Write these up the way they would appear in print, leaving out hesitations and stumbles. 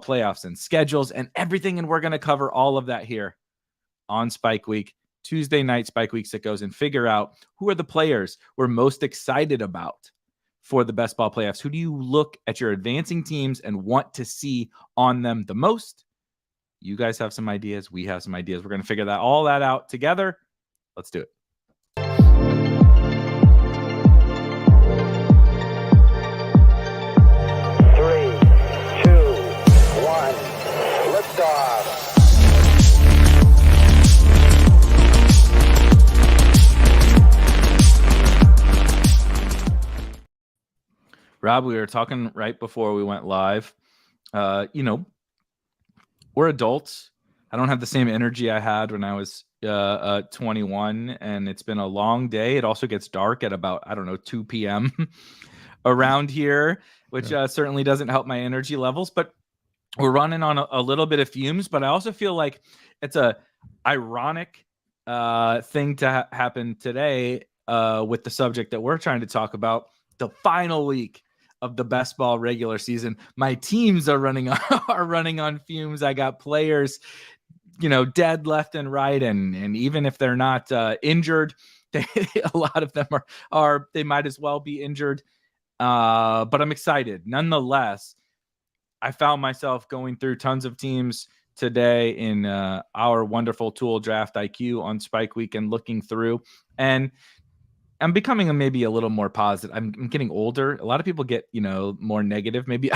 playoffs and schedules and everything. And we're going to cover all of that here on Spike Week, Tuesday night Spike Week Sickos, and figure out who are the players we're most excited about for the best ball playoffs. Who do you look at your advancing teams and want to see on them the most? You guys have some ideas. We have some ideas. We're going to figure all that out together. Let's do it. Rob, we were talking right before we went live. We're adults. I don't have the same energy I had when I was 21, and it's been a long day. It also gets dark at about, 2 p.m. around here, which certainly doesn't help my energy levels. But we're running on a little bit of fumes. But I also feel like it's a ironic thing to happen today with the subject that we're trying to talk about, the final week of the best ball regular season. My teams are running on fumes. I got players, dead left and right, and even if they're not injured, a lot of them are they might as well be injured. But I'm excited nonetheless. I found myself going through tons of teams today in our wonderful tool Draft IQ on Spike Week and looking through, and I'm becoming maybe a little more positive. I'm getting older. A lot of people get, more negative. Maybe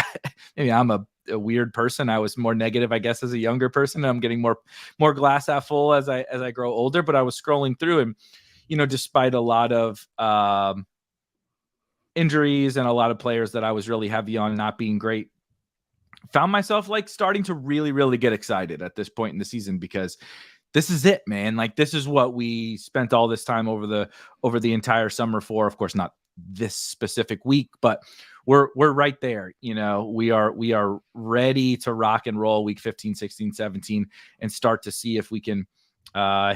I'm a weird person. I was more negative, I guess, as a younger person. I'm getting more glass half full as I grow older. But I was scrolling through, and despite a lot of injuries and a lot of players that I was really heavy on not being great, found myself starting to really, really get excited at this point in the season, because this is it, man. This is what we spent all this time over the entire summer for. Of course, not this specific week, but we're right there. We are ready to rock and roll week 15, 16, 17 and start to see if we can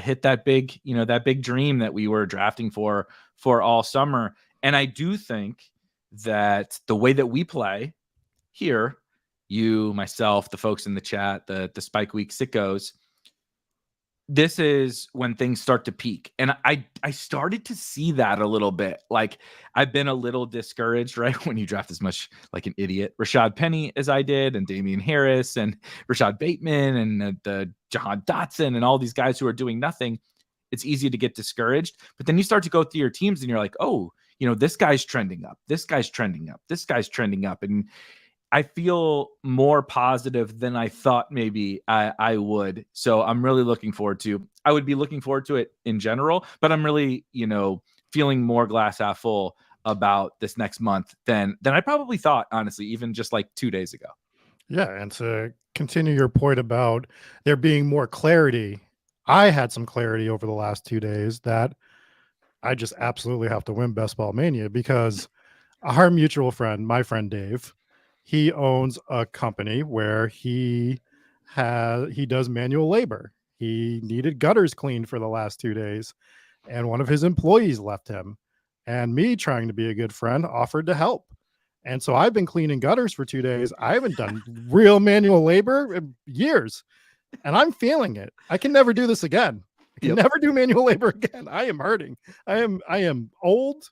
hit that big, that big dream that we were drafting for all summer. And I do think that the way that we play here, you, myself, the folks in the chat, the Spike Week Sickos, this is when things start to peak. And I started to see that a little bit. I've been a little discouraged, right? When you draft as much like an idiot Rashad Penny as I did, and Damian Harris and Rashad Bateman and the Jahan Dotson and all these guys who are doing nothing, it's easy to get discouraged. But then you start to go through your teams and you're like, oh, this guy's trending up. This guy's trending up. This guy's trending up. And I feel more positive than I thought maybe I would. So I'm really looking forward to. I would be looking forward to it in general, but I'm really, feeling more glass half full about this next month than I probably thought, honestly, even just 2 days ago. Yeah, and to continue your point about there being more clarity, I had some clarity over the last 2 days that I just absolutely have to win Best Ball Mania, because our mutual friend, my friend Dave, he owns a company where he does manual labor. He needed gutters cleaned for the last 2 days, and one of his employees left him. And me, trying to be a good friend, offered to help. And so I've been cleaning gutters for 2 days. I haven't done real manual labor in years, and I'm feeling it. I can never do this again. I can never do manual labor again. I am hurting. I am old.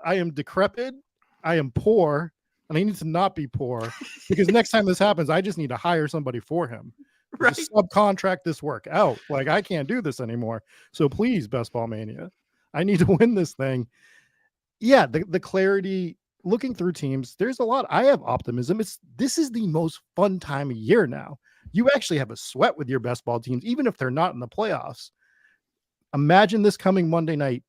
I am decrepit. I am poor. And I need to not be poor, because next time this happens, I just need to hire somebody for him. Right. Just subcontract this work out. I can't do this anymore. So please, Best Ball Mania, I need to win this thing. Yeah, the clarity, looking through teams, there's a lot. I have optimism. This is the most fun time of year now. You actually have a sweat with your best ball teams, even if they're not in the playoffs. Imagine this coming Monday night.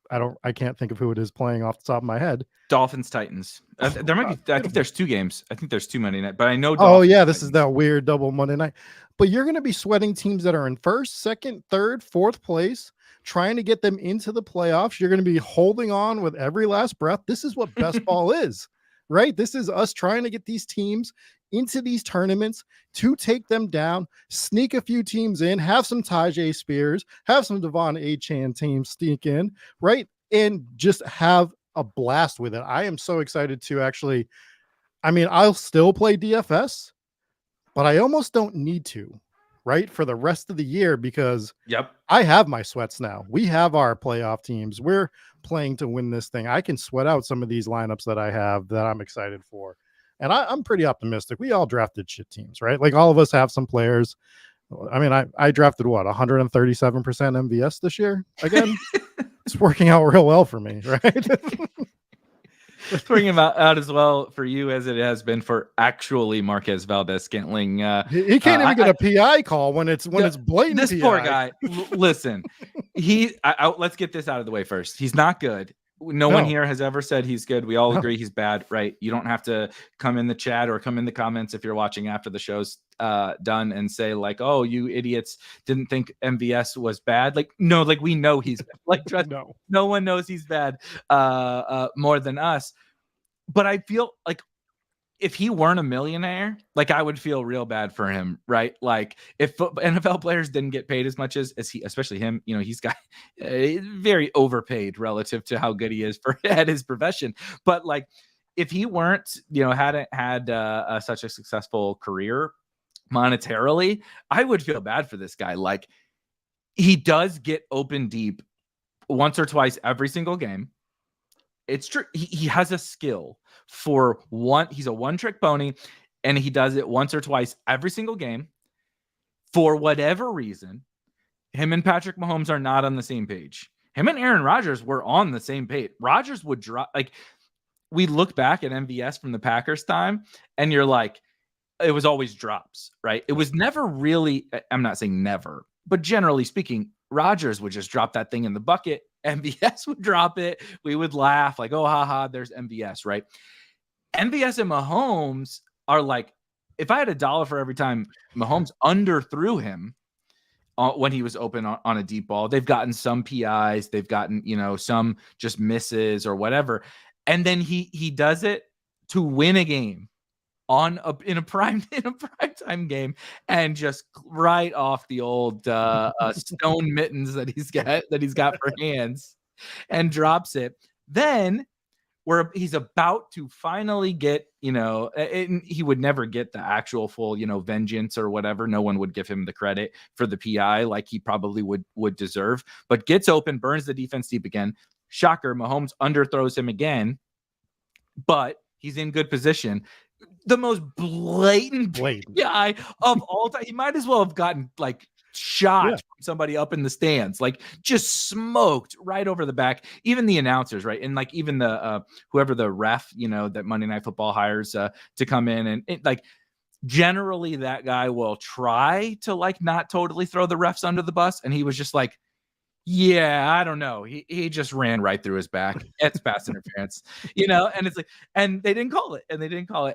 I can't think of who it is playing off the top of my head. Dolphins, Titans. There might be. I think there's 2 games. I think there's 2 Monday night, but I know. Dolphins, oh yeah, this is that weird double Monday night. But you're going to be sweating teams that are in first, second, third, fourth place, trying to get them into the playoffs. You're going to be holding on with every last breath. This is what best ball is, right? This is us trying to get these teams into these tournaments to take them down, sneak a few teams in, have some Tajay Spears, have some Devon Achane teams sneak in, right? And just have a blast with it. I am so excited to actually, I'll still play DFS, but I almost don't need to, right? For the rest of the year, because Yep. I have my sweats now. We have our playoff teams. We're playing to win this thing. I can sweat out some of these lineups that I have that I'm excited for. And I'm pretty optimistic. We all drafted shit teams, right? Like all of us have some players. I mean, I drafted what, 137% MVS this year? Again, it's working out real well for me, right? It's working out as well for you as it has been for actually Marquez Valdez-Scantling. He can't even get a PI call when it's blatant. This PI. poor guy. Listen, let's get this out of the way first. He's not good. No one here has ever said he's good. We all agree he's bad, right? You don't have to come in the chat or come in the comments if you're watching after the show's done and say like, "Oh, you idiots didn't think MVS was bad." Like, no, like we know he's bad. Like, trust, no one knows he's bad more than us. But I feel like if he weren't a millionaire, like I would feel real bad for him, right? Like if NFL players didn't get paid as much as he, especially him, you know, he's got very overpaid relative to how good he is at his profession. But like if he weren't, you know, hadn't had such a successful career monetarily, I would feel bad for this guy. Like he does get open deep once or twice every single game. It's true. He has a skill for one. He's a one-trick pony, and he does it once or twice every single game. For whatever reason, him and Patrick Mahomes are not on the same page. Him and Aaron Rodgers were on the same page. Rodgers would drop. Like we look back at MVS from the Packers time, and you're like, it was always drops, right? It was never really. I'm not saying never, but generally speaking, Rodgers would just drop that thing in the bucket. MVS would drop it. We would laugh like, oh, haha, there's MVS, right? MVS and Mahomes are like, if I had $1 for every time Mahomes underthrew him when he was open on a deep ball, they've gotten some PIs, they've gotten, you know, some just misses or whatever. And then he does it to win a game in a prime time game and just right off the old stone mittens that he's got for hands and drops it. Then where he's about to finally get, you know, he would never get the actual full, you know, vengeance or whatever. No one would give him the credit for the PI like he probably would deserve, but gets open, burns the defense deep again. Shocker, Mahomes underthrows him again, but he's in good position. The most blatant guy of all time. He might as well have gotten like shot from somebody up in the stands, like just smoked right over the back. Even the announcers, right? And like even the whoever the ref, you know, that Monday Night Football hires to come in and like generally that guy will try to like not totally throw the refs under the bus. And he was just like, yeah, I don't know. He just ran right through his back. It's pass interference, you know, and it's like, and they didn't call it.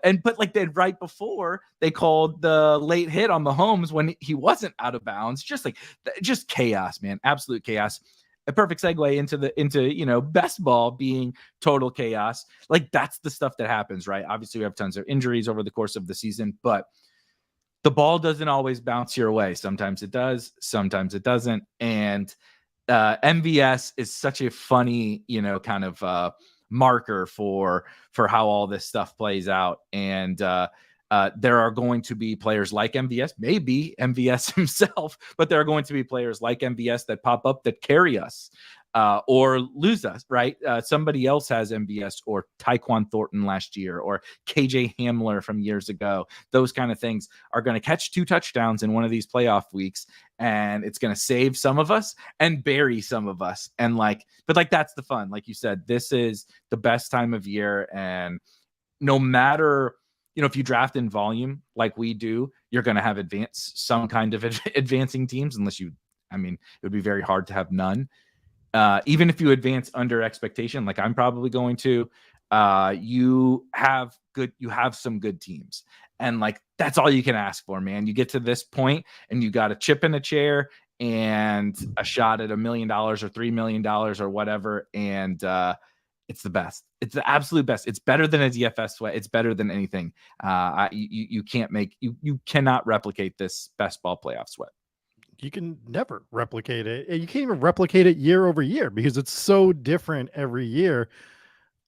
And but like right before they called the late hit on Mahomes when he wasn't out of bounds, just chaos, man, absolute chaos. A perfect segue into you know, best ball being total chaos. Like that's the stuff that happens, right? Obviously, we have tons of injuries over the course of the season, but the ball doesn't always bounce your way. Sometimes it does, sometimes it doesn't, and MVS is such a funny, you know, kind of marker for how all this stuff plays out. And there are going to be players like MVS, maybe MVS himself, but there are going to be players like MVS that pop up that carry us or lose us, right? Somebody else has MVS or Tyquan Thornton last year or KJ Hamler from years ago. Those kind of things are going to catch 2 touchdowns in one of these playoff weeks, and it's going to save some of us and bury some of us. And like, but like, that's the fun. Like you said, this is the best time of year. And no matter, you know, if you draft in volume like we do, you're going to have some kind of advancing teams, unless you, I mean, it would be very hard to have none. Even if you advance under expectation, like I'm probably going to, you have some good teams. And like, that's all you can ask for, man. You get to this point and you got a chip in a chair and a shot at $1 million or $3 million or whatever. And it's the best. It's the absolute best. It's better than a DFS sweat. It's better than anything. You cannot replicate this best ball playoff sweat. You can never replicate it. You can't even replicate it year over year because it's so different every year.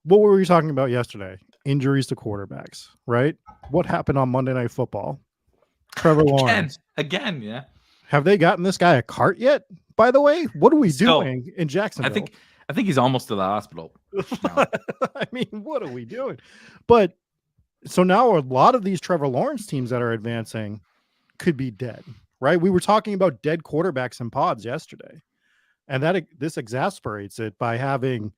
What were we talking about yesterday? Injuries to quarterbacks, right? What happened on Monday Night Football? Trevor Lawrence. Again, yeah. Have they gotten this guy a cart yet? By the way, what are we doing in I Jacksonville? think he's almost to the hospital now. I mean, what are we doing? But so now a lot of these Trevor Lawrence teams that are advancing could be dead, right? We were talking about dead quarterbacks in pods yesterday, and this exasperates it by having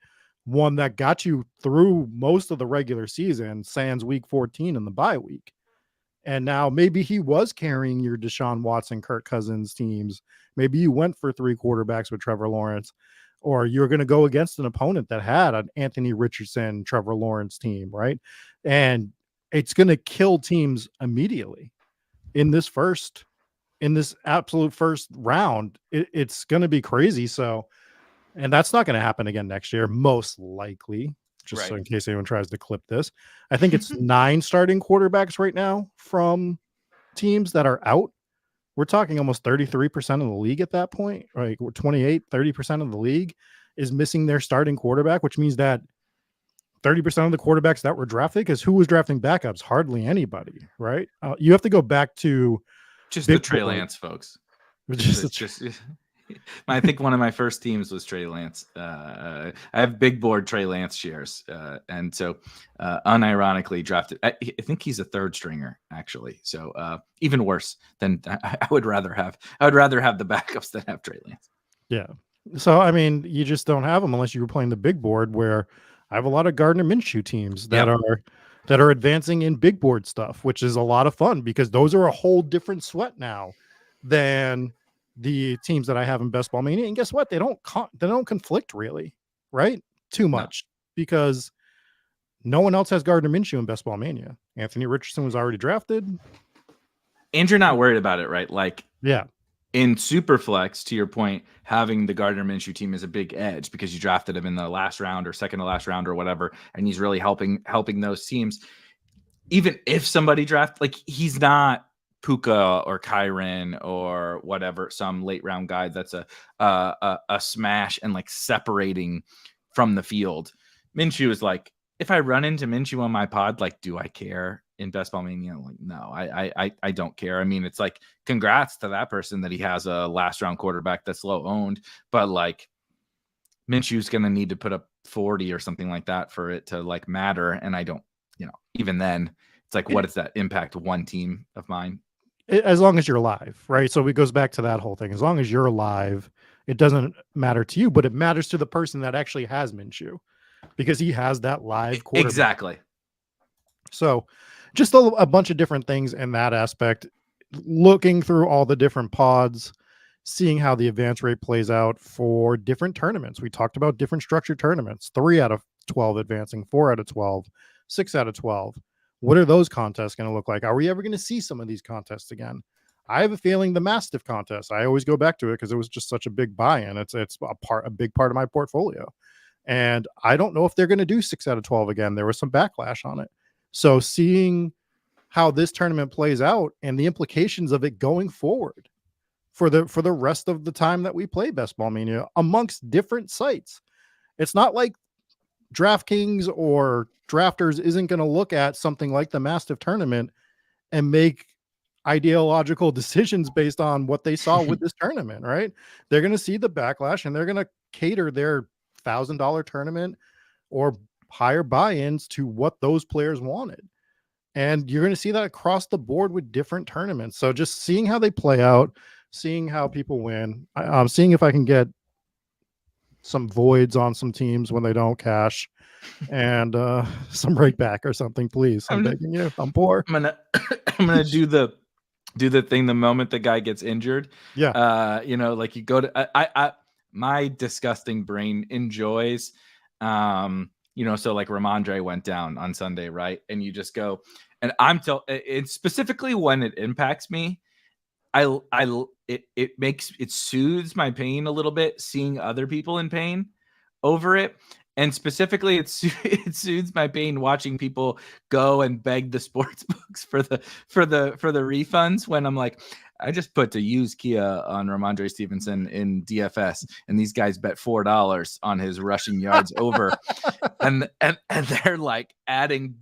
one that got you through most of the regular season, sans week 14 in the bye week. And now maybe he was carrying your Deshaun Watson, Kirk Cousins teams. Maybe you went for 3 quarterbacks with Trevor Lawrence, or you're going to go against an opponent that had an Anthony Richardson, Trevor Lawrence team, right? And it's going to kill teams immediately in this absolute first round. It's going to be crazy. So, and that's not going to happen again next year, most likely. Just Right. so in case anyone tries to clip this, I think it's 9 starting quarterbacks right now from teams that are out. We're talking almost 33% of the league at that point, right? 30% of the league is missing their starting quarterback, which means that 30% of the quarterbacks that were drafted, because who was drafting backups? Hardly anybody, right? You have to go back to just the Trey Lance folks. I think one of my first teams was Trey Lance. I have big board Trey Lance shares, and so unironically drafted. I think he's a 3rd stringer actually, so even worse than I would rather have. I would rather have the backups than have Trey Lance. Yeah. So I mean, you just don't have them unless you were playing the big board, where I have a lot of Gardner Minshew teams that are advancing in big board stuff, which is a lot of fun because those are a whole different sweat now than the teams that I have in Best Ball Mania. And guess what? They don't conflict really, right? Too much because no one else has Gardner Minshew in Best Ball Mania. Anthony Richardson was already drafted. And you're not worried about it, right? Like, yeah. In Superflex, to your point, having the Gardner Minshew team is a big edge because you drafted him in the last round or second to last round or whatever, and he's really helping those teams. Even if somebody draft, like, he's not Puka or Kyron or whatever, some late round guy that's a smash and like separating from the field. Minshew is like, if I run into Minshew on my pod, like, do I care in Best Ball Mania? Like, no, I don't care. I mean, it's like, congrats to that person that he has a last round quarterback that's low owned, but like, Minshew's going to need to put up 40 or something like that for it to like matter. And I don't, even then it's like, what does that impact one team of mine? As long as you're alive, right? So it goes back to that whole thing. As long as you're alive, it doesn't matter to you, but it matters to the person that actually has Minshew because he has that live quarterback. Exactly. So just a bunch of different things in that aspect, looking through all the different pods, seeing how the advance rate plays out for different tournaments. We talked about different structured tournaments, 3 out of 12 advancing, 4 out of 12, 6 out of 12. What are those contests going to look like? Are we ever going to see some of these contests again? I have a feeling the Mastiff contest, I always go back to it because it was just such a big buy-in. It's a big part of my portfolio. And I don't know if they're going to do 6 out of 12 again. There was some backlash on it. So seeing how this tournament plays out and the implications of it going forward for the rest of the time that we play Best Ball Mania amongst different sites. It's not like DraftKings or Drafters isn't going to look at something like the Mastiff tournament and make ideological decisions based on what they saw with this tournament, right? They're going to see the backlash and they're going to cater their $1,000 tournament or higher buy-ins to what those players wanted. And you're going to see that across the board with different tournaments. So just seeing how they play out, seeing how people win, I'm seeing if I can get some voids on some teams when they don't cash and some break back or something, please. I'm begging you. I'm poor. I'm gonna do the thing the moment the guy gets injured. Yeah. Like you go to my disgusting brain enjoys so like Ramondre went down on Sunday, right? And you just go, and it's specifically when it impacts me, it soothes my pain a little bit, seeing other people in pain over it. And specifically, it soothes my pain watching people go and beg the sports books for the refunds when I'm like, I just put to use Kia on Ramondre Stevenson in DFS, and these guys bet $4 on his rushing yards over, and they're like adding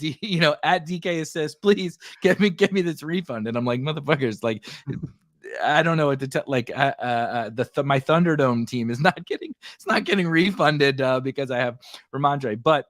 at DK assist, please get me this refund, and I'm like, motherfuckers, like. I don't know what to tell. Like, my Thunderdome team is not getting refunded because I have Ramondre. But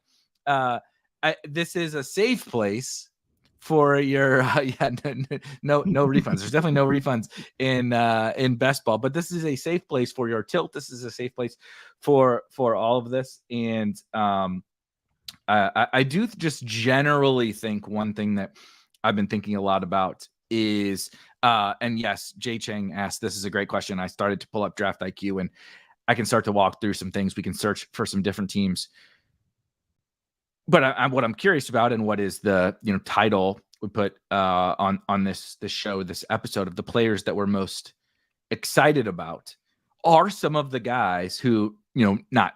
this is a safe place for your no refunds. There's definitely no refunds in best ball, but this is a safe place for your tilt. This is a safe place for all of this, and I do just generally think one thing that I've been thinking a lot about is. And yes, Jay Chang asked, this is a great question. I started to pull up Draft IQ and I can start to walk through some things. We can search for some different teams. But what I'm curious about, and what is the title we put on this show, this episode, of the players that we're most excited about, are some of the guys who not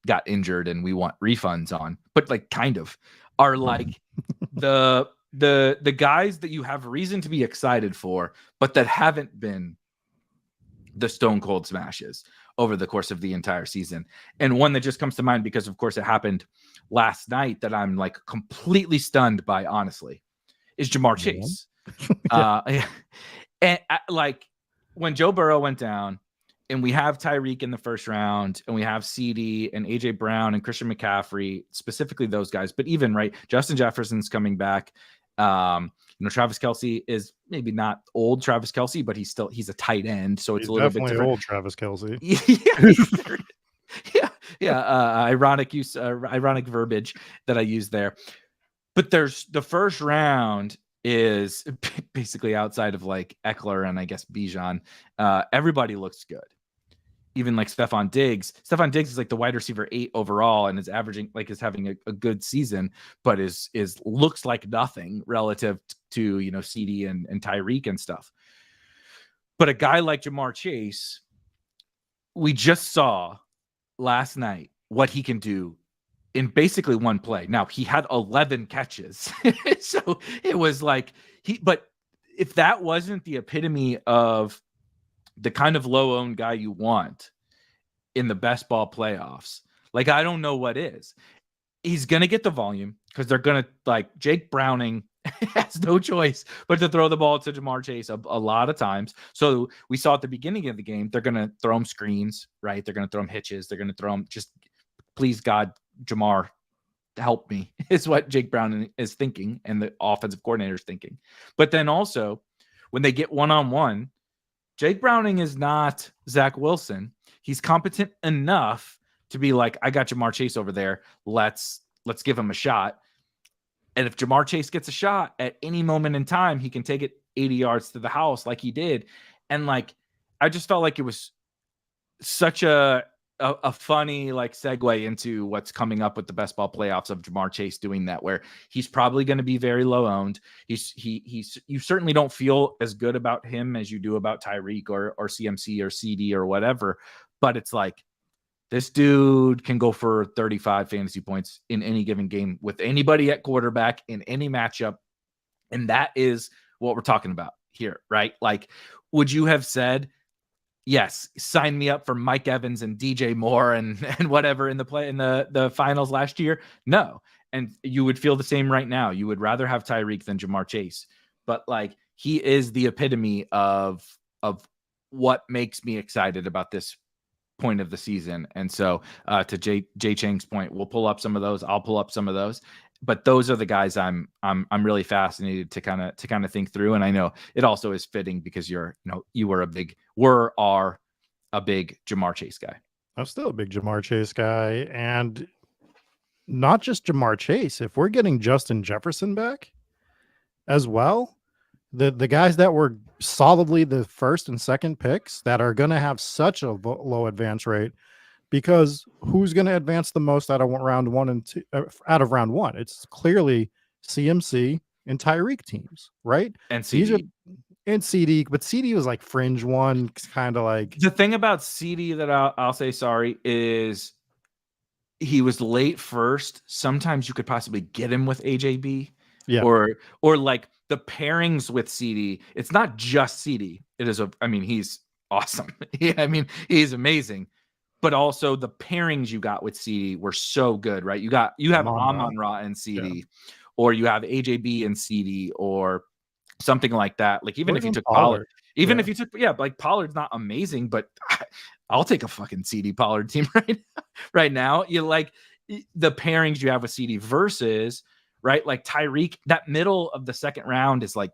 got injured and we want refunds on, but like kind of are like the guys that you have reason to be excited for, but that haven't been the stone cold smashes over the course of the entire season. And one that just comes to mind, because of course it happened last night, that I'm like completely stunned by, honestly, is Jamar Chase. And like when Joe Burrow went down, and we have Tyreek in the first round, and we have CD and AJ Brown and Christian McCaffrey, specifically those guys, but even Justin Jefferson's coming back. Travis Kelce is maybe not old Travis Kelce, but he's a tight end, so it's a little bit different. Old Travis Kelce. Ironic verbiage that I use there. But there's the first round is basically outside of like Eckler and I guess Bijan. Everybody looks good. Even like Stephon Diggs. Stephon Diggs is like the wide receiver 8 overall and is averaging, like, is having a good season, but is looks like nothing relative to CD and Tyreek and stuff. But a guy like Jamar Chase, we just saw last night what he can do in basically one play. Now, he had 11 catches. So it was like but if that wasn't the epitome of the kind of low-owned guy you want in the best ball playoffs, like, I don't know what is. He's going to get the volume because they're going to, like, Jake Browning has no choice but to throw the ball to Jamar Chase a lot of times. So we saw at the beginning of the game, they're going to throw him screens, right? They're going to throw him hitches. They're going to throw him just, please, God, Jamar, help me, is what Jake Browning is thinking and the offensive coordinator is thinking. But then also when they get one-on-one, Jake Browning is not Zach Wilson. He's competent enough to be like, I got Jamar Chase over there. Let's give him a shot. And if Jamar Chase gets a shot at any moment in time, he can take it 80 yards to the house like he did. And like, I just felt like it was such a funny like segue into what's coming up with the best ball playoffs of Jamar Chase doing that, where he's probably going to be very low owned. You certainly don't feel as good about him as you do about Tyreek or CMC or CD or whatever. But it's like, this dude can go for 35 fantasy points in any given game with anybody at quarterback in any matchup. And that is what we're talking about here, right? Like, would you have said, yes, sign me up for Mike Evans and DJ Moore and whatever in the finals last year? No. And you would feel the same right now. You would rather have Tyreek than Jamar Chase. But like, he is the epitome of what makes me excited about this point of the season. And so to Jay Chang's point, we'll pull up some of those. I'll pull up some of those. But those are the guys I'm really fascinated to kind of think through. And I know it also is fitting because you are a big Jamar Chase guy. I'm still a big Jamar Chase guy, and not just Jamar Chase. If we're getting Justin Jefferson back as well, the guys that were solidly the first and second picks that are going to have such a low advance rate, because who's going to advance the most out of round one and two? Out of round one, it's clearly CMC and Tyreek teams, right? And CD. And CD, but CD was like fringe one, kind of like. The thing about CD that I'll say sorry is he was late first. Sometimes you could possibly get him with AJB. Yeah. Or like the pairings with CD. It's not just CD. It is he's awesome. He's amazing. But also the pairings you got with CD were so good, right? You have Amon-Ra and CD, or you have AJB and CD, or something like that. Like even if you took Pollard, if you took like Pollard's not amazing, but I'll take a fucking CD Pollard team right now. You like the pairings you have with CD versus right, like Tyreek. That middle of the second round is like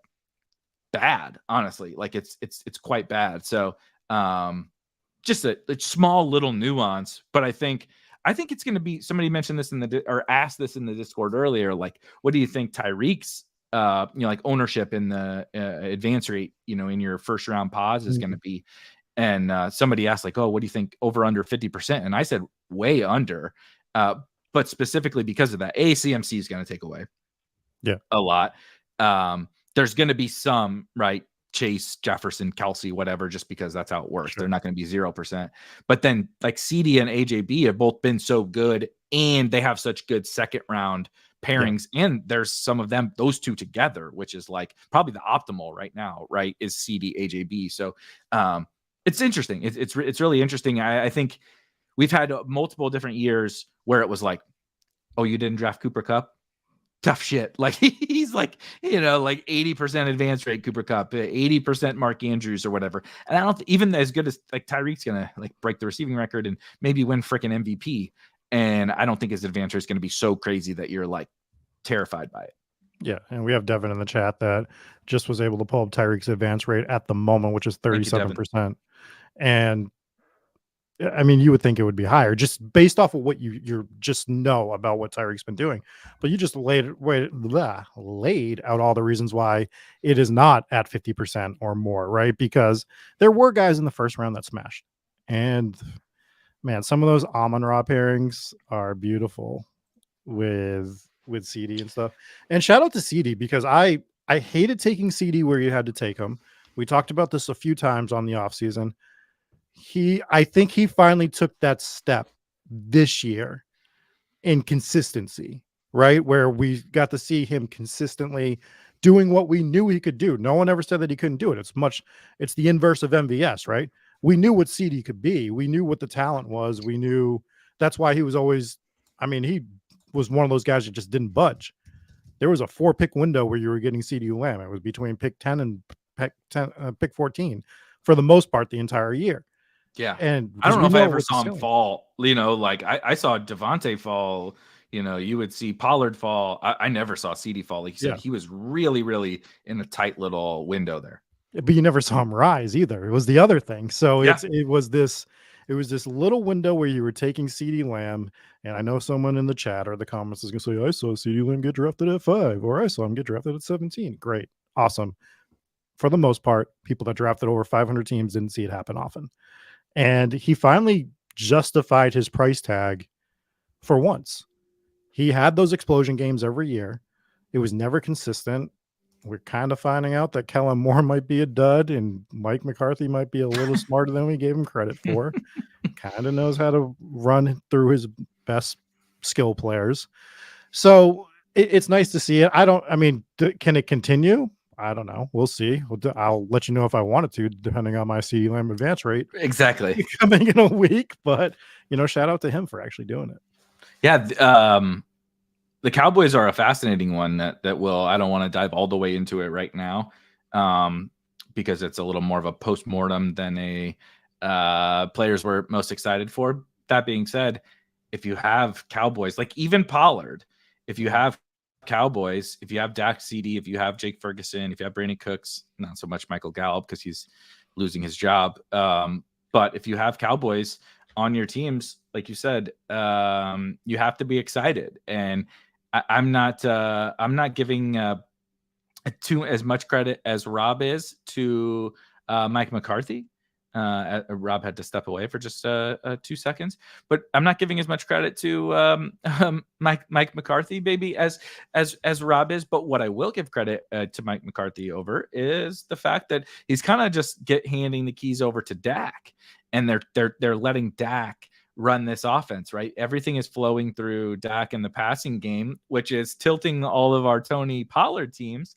bad, honestly. Like it's quite bad. So just a small little nuance, but I think it's going to be. Somebody mentioned this or asked this in the Discord earlier. Like, what do you think Tyreek's like ownership in the advance rate, in your first round pause is going to be? And somebody asked like, oh, what do you think over under 50%? And I said way under, but specifically because of that, CMC is going to take away a lot. There's going to be some, right? Chase, Jefferson, Kelsey, whatever, just because that's how it works. They're not going to be 0%. But then like CD and AJB have both been so good, and they have such good second round pairings. And there's some of them, those two together, which is like probably the optimal right now, right? Is CD, AJB. So it's interesting. It's really interesting. I think we've had multiple different years where it was like, oh, you didn't draft Cooper Kupp? Tough shit. Like he's like, like 80% advance rate Cooper Kupp, 80% Mark Andrews or whatever. And I don't even as good as like Tyreek's gonna like break the receiving record and maybe win freaking MVP. And I don't think his advance rate is gonna be so crazy that you're like terrified by it. Yeah, and we have Devin in the chat that just was able to pull up Tyreek's advance rate at the moment, which is 37%. And I mean, you would think it would be higher just based off of what you just know about what Tyreek's been doing, but you just laid out all the reasons why it is not at 50% or more, right? Because there were guys in the first round that smashed, and man, some of those Amon-Ra pairings are beautiful with CD and stuff. And shout out to CD because I hated taking CD where you had to take him. We talked about this a few times on the offseason. I think he finally took that step this year in consistency, right? Where we got to see him consistently doing what we knew he could do. No one ever said that he couldn't do it. It's the inverse of MVS, right? We knew what CD could be. We knew what the talent was. We knew that's why he was always, he was one of those guys that just didn't budge. There was a 4-pick window where you were getting CD Lamb. It was between pick 10 and pick 14 for the most part the entire year. Yeah. And I don't know if I ever saw him fall, like I saw Devontae fall, you would see Pollard fall. I never saw CD fall. Like you said, he was really, really in a tight little window there. But you never saw him rise either. It was the other thing. So it was this little window where you were taking CD Lamb. And I know someone in the chat or the comments is going to say, I saw CD Lamb get drafted at 5, or I saw him get drafted at 17. Great. Awesome. For the most part, people that drafted over 500 teams didn't see it happen often. And he finally justified his price tag for once. He had those explosion games every year. It was never consistent. We're kind of finding out that Kellen Moore might be a dud and Mike McCarthy might be a little smarter than we gave him credit for. Kind of knows how to run through his best skill players. So it's nice to see it. Can it continue? I don't know. We'll see. I'll let you know if I wanted to, depending on my CD Lamb advance rate. Exactly. Coming in a week, but shout out to him for actually doing it. Yeah. The Cowboys are a fascinating one that I don't want to dive all the way into it right now, because it's a little more of a post-mortem than a players we're most excited for. That being said, if you have Cowboys, like even Pollard, if you have Cowboys, if you have Dak, CD, if you have Jake Ferguson, if you have Brandon Cooks, not so much Michael Gallup because he's losing his job. But if you have Cowboys on your teams, like you said, you have to be excited. And I'm not giving too as much credit as Rob is to Mike McCarthy. Rob had to step away for just 2 seconds, but I'm not giving as much credit to Mike McCarthy, baby, as Rob is. But what I will give credit to Mike McCarthy over is the fact that he's kind of just handing the keys over to Dak, and they're letting Dak run this offense, right? Everything is flowing through Dak in the passing game, which is tilting all of our Tony Pollard teams,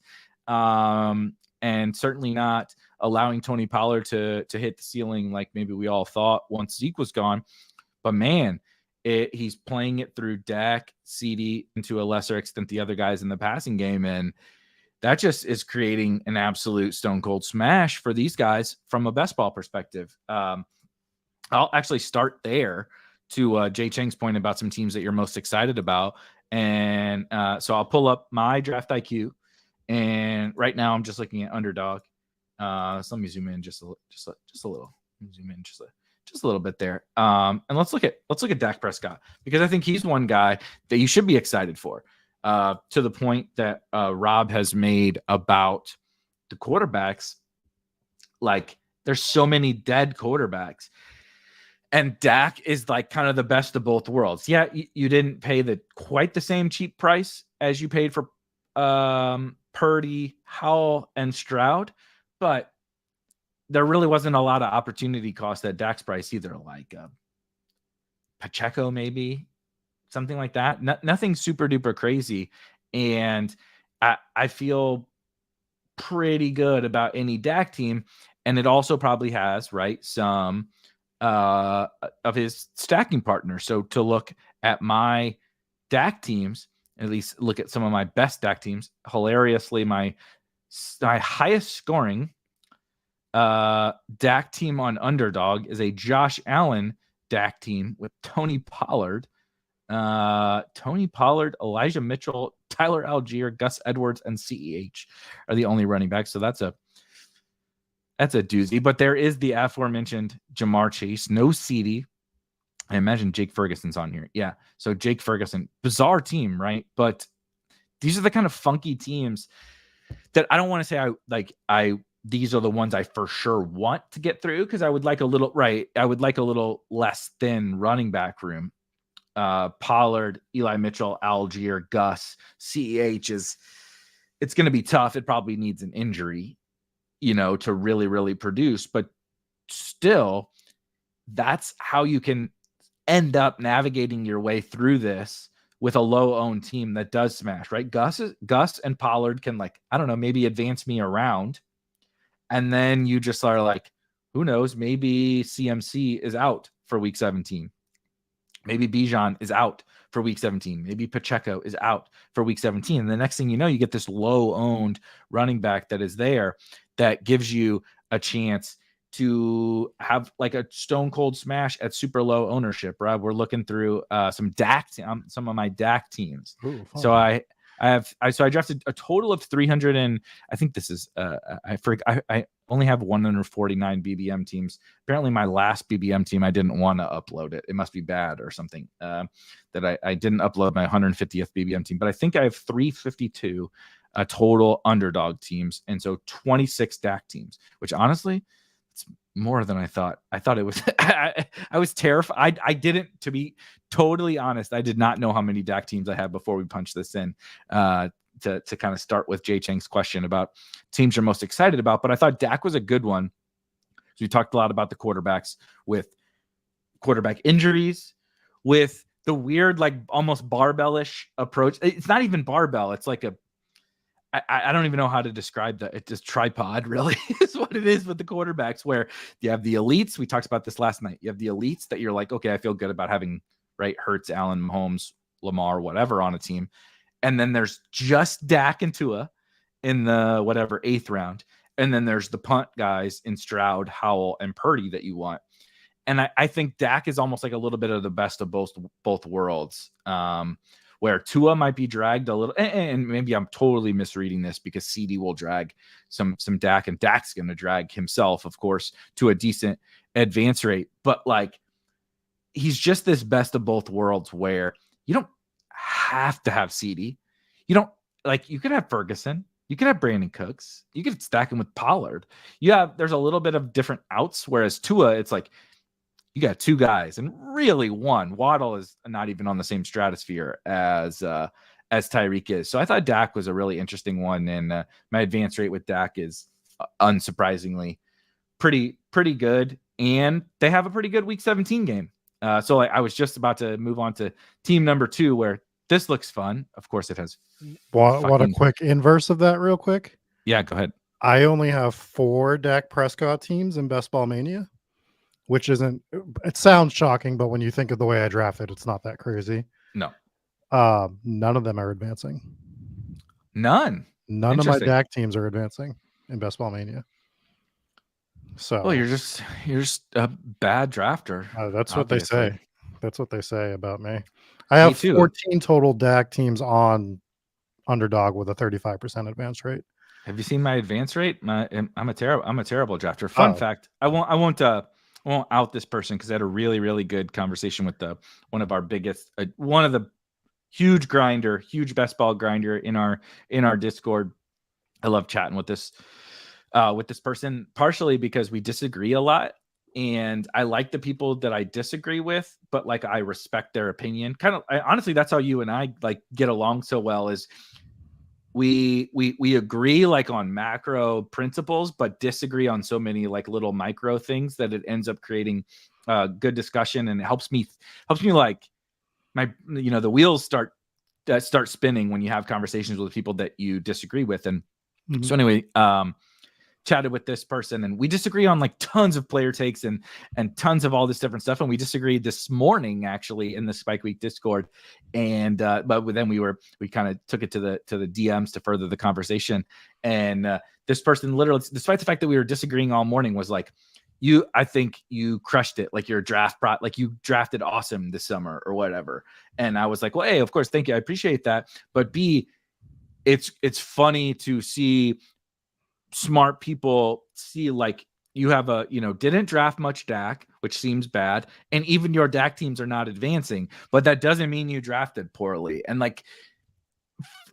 and certainly not allowing Tony Pollard to hit the ceiling like maybe we all thought once Zeke was gone. But man, he's playing it through Dak, CD, and to a lesser extent the other guys in the passing game, and that just is creating an absolute stone cold smash for these guys from a best ball perspective. I'll actually start there to Jay Cheng's point about some teams that you're most excited about. And so I'll pull up my draft IQ. And right now I'm just looking at underdog. So let me zoom in just a little. Zoom in just a little bit there. And let's look at Dak Prescott, because I think he's one guy that you should be excited for. To the point that Rob has made about the quarterbacks. Like, there's so many dead quarterbacks. And Dak is like kind of the best of both worlds. Yeah, you didn't pay quite the same cheap price as you paid for Purdy, Howell, and Stroud, but there really wasn't a lot of opportunity cost at Dak's price either. Like Pacheco, maybe something like that. Nothing super duper crazy, and I feel pretty good about any Dak team. And it also probably has some of his stacking partners. So to look at my Dak teams, at least look at some of my best Dak teams, hilariously, my highest scoring Dak team on underdog is a Josh Allen Dak team with Tony Pollard, Elijah Mitchell, Tyler Algier, Gus Edwards, and CEH are the only running backs. So that's a doozy. But there is the aforementioned Jamar Chase, no CD. I imagine Jake Ferguson's on here. Yeah. So Jake Ferguson, bizarre team, right? But these are the kind of funky teams that I don't want to say these are the ones I for sure want to get through, because I would like a little less thin running back room. Pollard, Eli Mitchell, Algier, Gus, CEH it's going to be tough. It probably needs an injury, to really, really produce, but still, that's how you can end up navigating your way through this with a low-owned team that does smash, right? Gus and Pollard can, maybe advance me around, and then you just are like, who knows? Maybe CMC is out for week 17. Maybe Bijan is out for week 17. Maybe Pacheco is out for week 17. And the next thing you know, you get this low-owned running back that is there that gives you a chance to have like a stone cold smash at super low ownership. Rob, we're looking through some of my Dak teams. Ooh, so I drafted a total of 300, and I think this is I only have 149 BBM teams. Apparently my last BBM team, I didn't want to upload it. It must be bad or something, that I didn't upload my 150th BBM team, but I think I have 352 total underdog teams. And so 26 Dak teams, which honestly, it's more than I thought. I thought it was, I was terrified. I didn't, to be totally honest, I did not know how many Dak teams I had before we punched this in, to kind of start with Jay Cheng's question about teams you're most excited about. But I thought Dak was a good one. So we talked a lot about the quarterbacks, with quarterback injuries, with the weird, like almost barbellish approach. It's not even barbell. It's like I don't even know how to describe that. It's just tripod, really, is what it is with the quarterbacks, where you have the elites. We talked about this last night. You have the elites that you're like, okay, I feel good about having, right, Hurts, Allen, Mahomes, Lamar, whatever on a team. And then there's just Dak and Tua in the 8th round. And then there's the punt guys in Stroud, Howell, and Purdy that you want. And I think Dak is almost like a little bit of the best of both worlds, where Tua might be dragged a little, and maybe I'm totally misreading this, because CD will drag some Dak, and Dak's going to drag himself, of course, to a decent advance rate. But like, he's just this best of both worlds, where you don't have to have CD. You don't, like, you could have Ferguson, you could have Brandon Cooks, you could stack him with Pollard. There's a little bit of different outs, whereas Tua, it's like, you got two guys, and really one. Waddle is not even on the same stratosphere as Tyreek is. So I thought Dak was a really interesting one, and my advance rate with Dak is unsurprisingly pretty good, and they have a pretty good Week 17 game. So I was just about to move on to team number 2, where this looks fun. Of course, it has. What a quick inverse of that, real quick. Yeah, go ahead. I only have 4 Dak Prescott teams in Best Ball Mania, which isn't. It sounds shocking, but when you think of the way I drafted, it's not that crazy. No, none of them are advancing. None of my Dak teams are advancing in Best Ball Mania. So, well, you're just a bad drafter. That's what they say. That's what they say about me. I have 14 total Dak teams on Underdog with a 35% advance rate. Have you seen my advance rate? I'm a terrible drafter. Fun fact: I won't out this person because I had a really, really good conversation with one of our biggest, one of the huge best ball grinder in our Discord. I love chatting with this person, partially because we disagree a lot, and I like the people that I disagree with, but like I respect their opinion. Honestly, that's how you and I like get along so well. Is we agree like on macro principles, but disagree on so many like little micro things that it ends up creating good discussion, and it helps me like the wheels start spinning when you have conversations with people that you disagree with. And so anyway, chatted with this person, and we disagree on like tons of player takes and tons of all this different stuff. And we disagreed this morning actually in the Spike Week Discord. And but then we kind of took it to the DMs to further the conversation. And this person literally, despite the fact that we were disagreeing all morning, was like, I think you crushed it. Like your draft like you drafted awesome this summer or whatever. And I was like, well, A, of course, thank you. I appreciate that. But B, it's funny to see smart people see like you have didn't draft much Dak, which seems bad, and even your Dak teams are not advancing, but that doesn't mean you drafted poorly. And like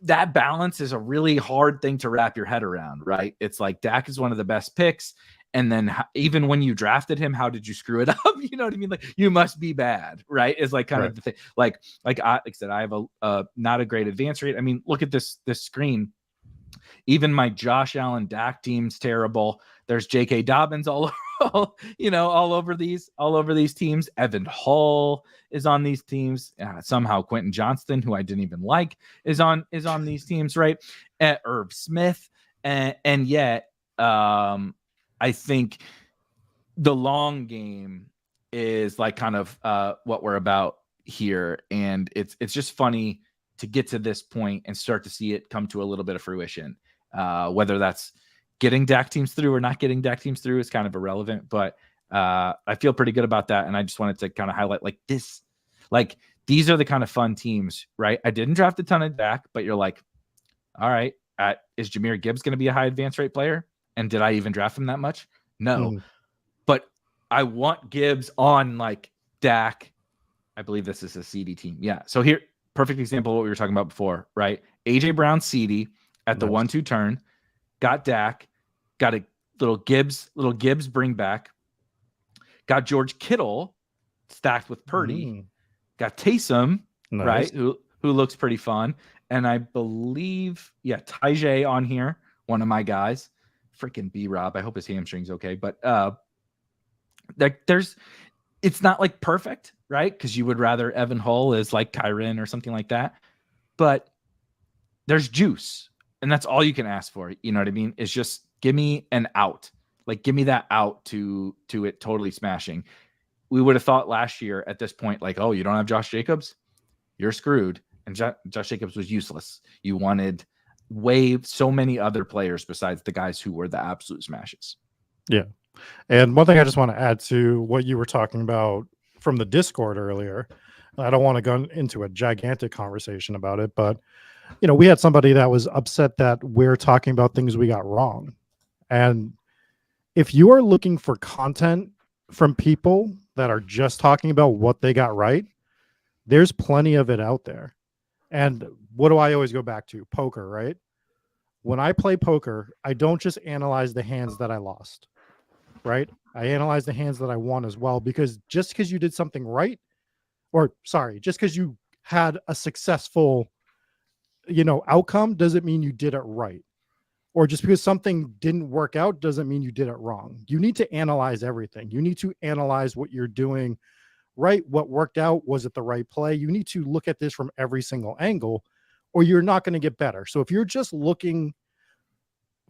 that balance is a really hard thing to wrap your head around, right? It's like Dak is one of the best picks, and then even when you drafted him, how did you screw it up? You know what I mean? Like you must be bad, right? Is like kind of the thing. Like I said, I have a not a great advance rate. I mean, look at this screen. Even my Josh Allen Dak team's terrible. There's J.K. Dobbins all over these teams. Evan Hull is on these teams. Somehow Quentin Johnston, who I didn't even like, is on these teams, right? Irv Smith, and yet I think the long game is like kind of what we're about here, and it's just funny to get to this point and start to see it come to a little bit of fruition. Whether that's getting Dak teams through or not getting Dak teams through is kind of irrelevant, but I feel pretty good about that. And I just wanted to kind of highlight like this, like these are the kind of fun teams, right? I didn't draft a ton of Dak, but you're like, all right, is Jahmyr Gibbs going to be a high advance rate player? And did I even draft him that much? No, but I want Gibbs on like Dak. I believe this is a CD team. Yeah. So here, perfect example of what we were talking about before, right? AJ Brown, CD at the 1-2 turn, got Dak, got a little Gibbs bring back, got George Kittle stacked with Purdy, got Taysom, right? Who looks pretty fun. And I believe, Tajay on here, one of my guys, freaking B-Rob. I hope his hamstring's okay. But it's not like perfect, right? Because you would rather Evan Hull is like Kyren or something like that. But there's juice. And that's all you can ask for. You know what I mean? It's just give me an out. Like give me that out to it totally smashing. We would have thought last year at this point, like, oh, you don't have Josh Jacobs? You're screwed. And Josh Jacobs was useless. You wanted so many other players besides the guys who were the absolute smashes. Yeah. And one thing I just want to add to what you were talking about from the Discord earlier, I don't want to go into a gigantic conversation about it, but we had somebody that was upset that we're talking about things we got wrong. And if you are looking for content from people that are just talking about what they got right, there's plenty of it out there. And what do I always go back to? Poker, right? When I play poker, I don't just analyze the hands that I lost, right? I analyze the hands that I won as well, because just because you did something right, just because you had a successful outcome doesn't mean you did it right. Or just because something didn't work out doesn't mean you did it wrong. You need to analyze everything. You need to analyze what you're doing right? What worked out? Was it the right play? You need to look at this from every single angle, or you're not going to get better. So if you're just looking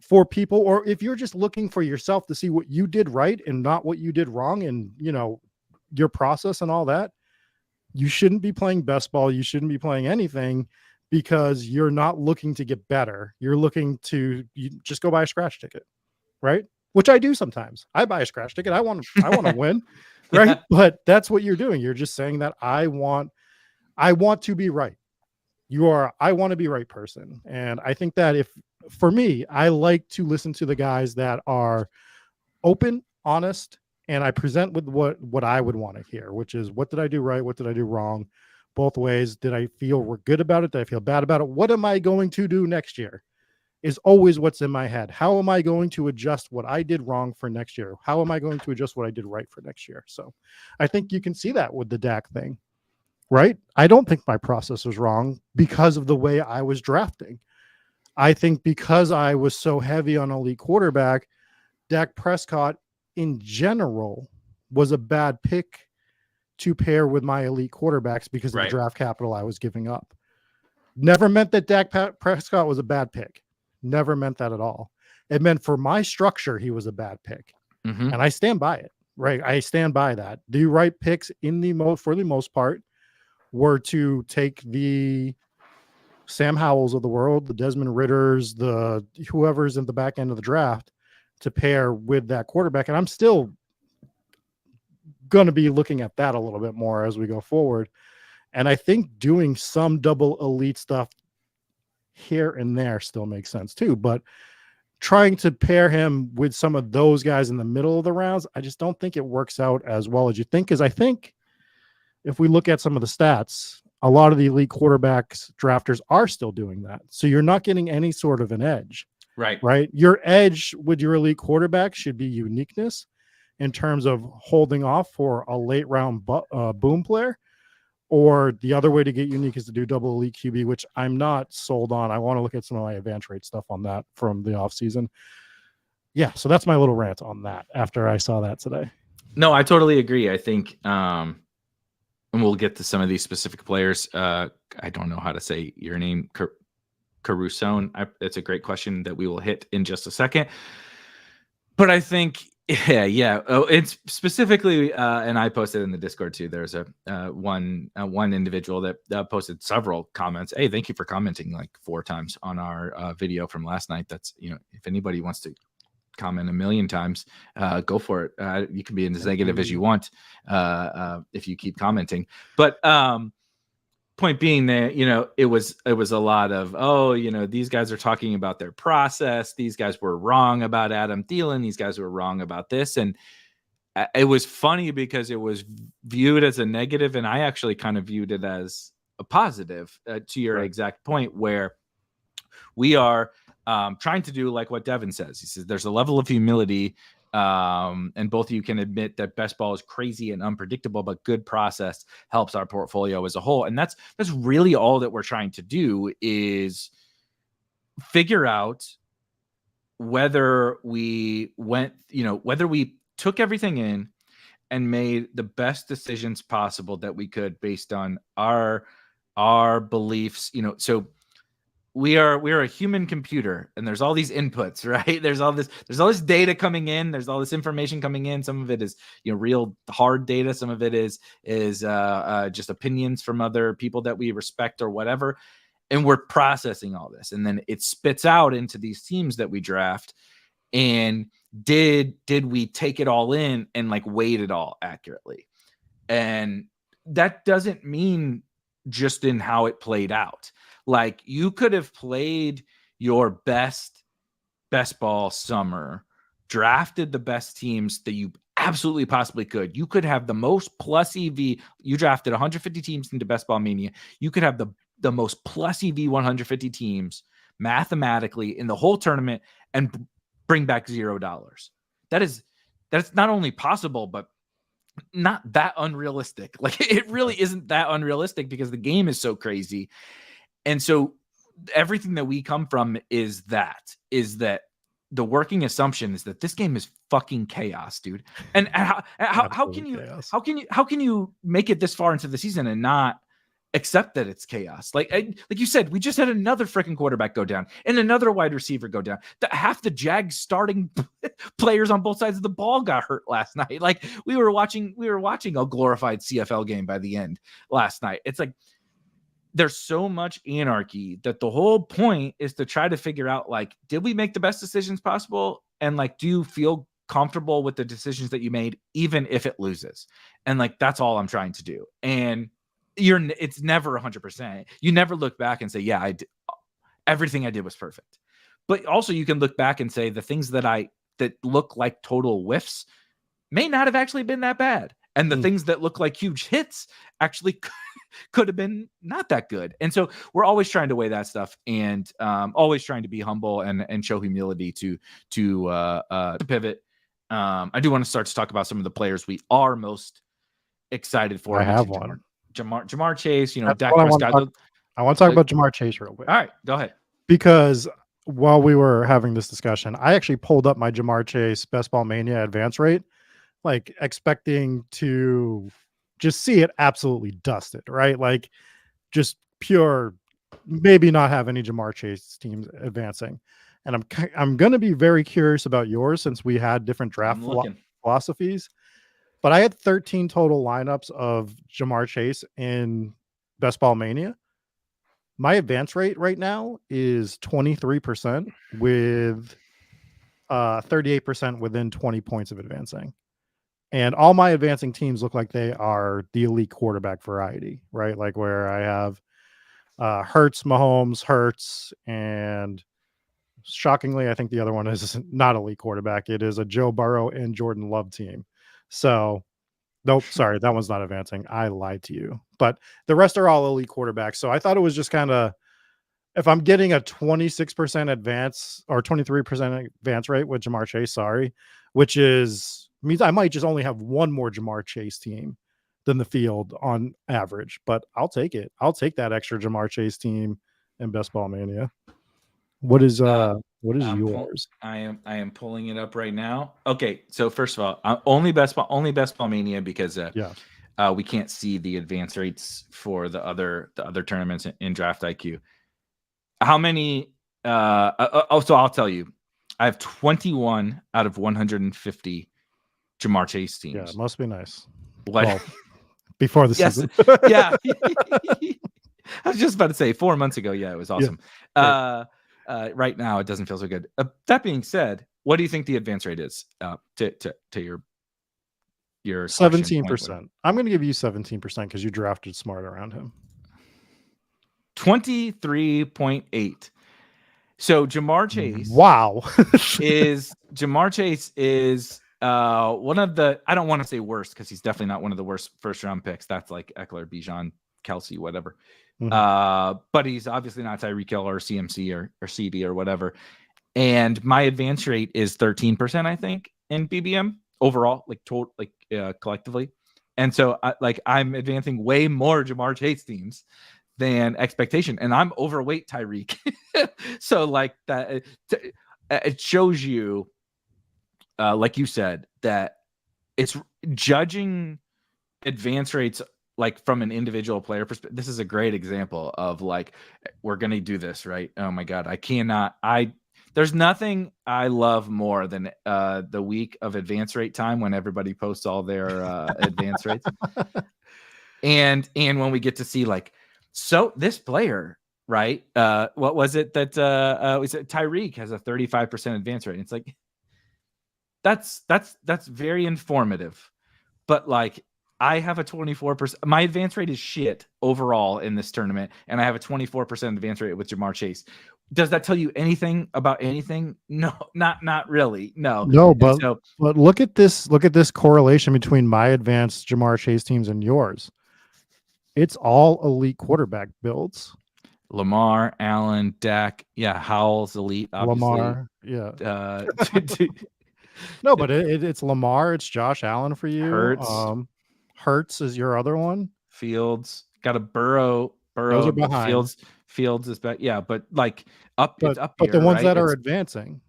for people, or if you're just looking for yourself to see what you did right and not what you did wrong, and your process and all that, you shouldn't be playing best ball. You shouldn't be playing anything, because you're not looking to get better. You're looking to just go buy a scratch ticket, right? Which I do sometimes. I buy a scratch ticket. I want to win, right? But that's what you're doing. You're just saying that I want to be right. I want to be right person. And I think that for me, I like to listen to the guys that are open, honest, and I present with what I would want to hear, which is, what did I do right? What did I do wrong? Both ways. Did I feel good about it? Did I feel bad about it? What am I going to do next year? Is always what's in my head. How am I going to adjust what I did wrong for next year? How am I going to adjust what I did right for next year? So I think you can see that with the Dak thing, right? I don't think my process was wrong because of the way I was drafting. I think because I was so heavy on elite quarterback, Dak Prescott in general was a bad pick to pair with my elite quarterbacks because of the draft capital I was giving up. Never meant that Dak Prescott was a bad pick. Never meant that at all. It meant for my structure, he was a bad pick. And I stand by it, right? I stand by that. The right picks for the most part were to take the Sam Howells of the world, the Desmond Ritters, the whoever's in the back end of the draft, to pair with that quarterback. And I'm still going to be looking at that a little bit more as we go forward. And I think doing some double elite stuff here and there still makes sense too, but trying to pair him with some of those guys in the middle of the rounds, I just don't think it works out as well as you think. Because I think if we look at some of the stats, a lot of the elite quarterbacks drafters are still doing that. So you're not getting any sort of an edge, right? Your edge with your elite quarterback should be uniqueness in terms of holding off for a late round boom player. Or the other way to get unique is to do double elite QB, which I'm not sold on. I want to look at some of my advance rate stuff on that from the offseason. Yeah, so that's my little rant on that after I saw that today. No, I totally agree. I think, and we'll get to some of these specific players. I don't know how to say your name, Caruso. It's a great question that we will hit in just a second. But I think, it's specifically, and I posted in the Discord too. There's one individual that posted several comments. Hey, thank you for commenting like 4 times on our video from last night. That's, if anybody wants to comment 1,000,000 times, go for it. You can be as negative as you want if you keep commenting. But point being that, it was a lot of, these guys are talking about their process. These guys were wrong about Adam Thielen. These guys were wrong about this. And it was funny because it was viewed as a negative. And I actually kind of viewed it as a positive, to your exact point, where we are trying to do like what Devin says. He says there's a level of humility, and both of you can admit that best ball is crazy and unpredictable, but good process helps our portfolio as a whole. And that's really all that we're trying to do, is figure out whether we whether we took everything in and made the best decisions possible that we could based on our beliefs. So we're a human computer, and there's all these inputs, right? There's all this data coming in. There's all this information coming in. Some of it is, real hard data. Some of it is just opinions from other people that we respect or whatever. And we're processing all this, and then it spits out into these teams that we draft. And did we take it all in and like weight it all accurately? And that doesn't mean just in how it played out. Like, you could have played your best ball summer, drafted the best teams that you absolutely possibly could. You could have the most plus EV. You drafted 150 teams into Best Ball Mania. You could have the most plus EV 150 teams mathematically in the whole tournament and bring back $0. That's not only possible, but not that unrealistic. Like, it really isn't that unrealistic because the game is so crazy. And so everything that we come from is that the working assumption is that this game is fucking chaos, dude. And how can you make it this far into the season and not accept that it's chaos? Like you said, we just had another freaking quarterback go down and another wide receiver go down. Half the Jags starting players on both sides of the ball got hurt last night. Like we were watching a glorified CFL game by the end last night. It's like there's so much anarchy that the whole point is to try to figure out, like, did we make the best decisions possible? And like, do you feel comfortable with the decisions that you made, even if it loses? And like, that's all I'm trying to do. And it's never 100%. You never look back and say, yeah, everything I did was perfect. But also you can look back and say the things that look like total whiffs may not have actually been that bad. And the things that look like huge hits actually could have been not that good. And so we're always trying to weigh that stuff, and always trying to be humble and show humility to pivot. I do want to start to talk about some of the players we are most excited for. I have one. Jamar Chase, Dak Prescott. I want to talk about Jamar Chase real quick. All right, go ahead. Because while we were having this discussion, I actually pulled up my Jamar Chase Best Ball Mania advance rate, like expecting to just see it absolutely dusted, right? Like just pure, maybe not have any Jamar Chase teams advancing. And I'm going to be very curious about yours, since we had different draft philosophies. But I had 13 total lineups of Jamar Chase in Best Ball Mania. My advance rate right now is 23%, with 38% within 20 points of advancing. And all my advancing teams look like they are the elite quarterback variety, right? Like where I have Hurts, Mahomes, and shockingly, I think the other one is not elite quarterback. It is a Joe Burrow and Jordan Love team. So, nope, sorry, that one's not advancing. I lied to you. But the rest are all elite quarterbacks. So I thought it was just kind of, if I'm getting a 26% advance or 23% advance rate with Jamar Chase, which means I might just only have one more Jamar Chase team than the field on average, but I'll take it. I'll take that extra Jamar Chase team in Best Ball Mania. What is yours? I am pulling it up right now. Okay, so first of all, only Best Ball Mania, because we can't see the advance rates for the other tournaments in Draft IQ. How many? So I'll tell you, I have 21 out of 150 Jamar Chase teams. Yeah, it must be nice. Well, before the season. Yeah. I was just about to say 4 months ago. Yeah, it was awesome. Yeah. Right now, it doesn't feel so good. That being said, what do you think the advance rate is to your 17%? I'm going to give you 17% because you drafted smart around him. 23.8. So Jamar Chase. Wow. Jamar Chase is one of the, I don't want to say worst, because he's definitely not one of the worst first round picks. That's like Eckler, Bijan, Kelsey, whatever. But he's obviously not Tyreek Hill or CMC or CD or whatever. And my advance rate is 13%, I think, in BBM overall, collectively. And so I'm advancing way more Jamar Chase teams than expectation, and I'm overweight Tyreek. So like that, it shows you, like you said, that it's judging advance rates like from an individual player perspective. This is a great example of like, we're going to do this, right? Oh my God. There's nothing I love more than the week of advance rate time when everybody posts all their advance rates. And when we get to see like, so this player, right? What was it that was it Tyreek has a 35% advance rate? And it's like, that's very informative. But like, I have a 24%. My advance rate is shit overall in this tournament, and I have a 24% advance rate with Jamar Chase. Does that tell you anything about anything? No, not really. No, but look at this correlation between my advanced Jamar Chase teams and yours. It's all elite quarterback builds. Lamar, Allen, Dak, Howell's elite, obviously. Lamar, no, but it's Lamar, it's Josh Allen for you. Hurts is your other one. Fields got a Burrow. Those are behind. Fields is back. Yeah, but like up. But it's up. But here, the ones right? that are advancing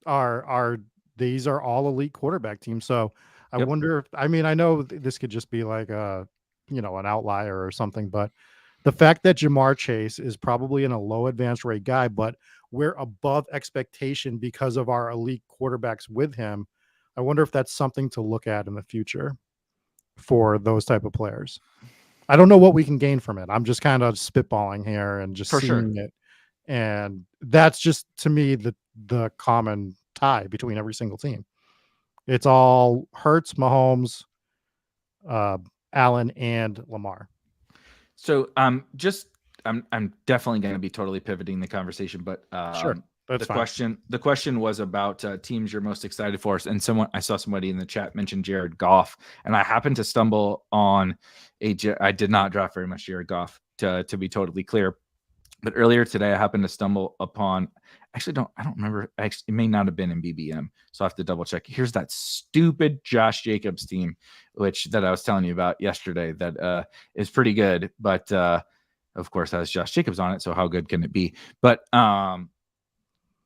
are these are all elite quarterback teams. So I Yep. wonder if, I mean, I know this could just be like a, an outlier or something, but the fact that Jamar Chase is probably in a low advanced rate guy, but we're above expectation because of our elite quarterbacks with him. I wonder if that's something to look at in the future for those type of players. I don't know what we can gain from it. I'm just kind of spitballing here and just For sure. seeing it. And that's just, to me, the common tie between every single team. It's all Hurts, Mahomes, uh, Allen, and Lamar. So I'm definitely going to be totally pivoting the conversation, but Sure, that's fine. the question was about teams you're most excited for, and I saw somebody in the chat mention Jared Goff, and I happened to stumble on I did not draft very much Jared Goff, to be totally clear, but earlier today I happened to stumble upon. I don't remember. Actually, it may not have been in BBM, so I have to double check. Here's that stupid Josh Jacobs team, that I was telling you about yesterday. That is pretty good, but of course has Josh Jacobs on it. So how good can it be? But let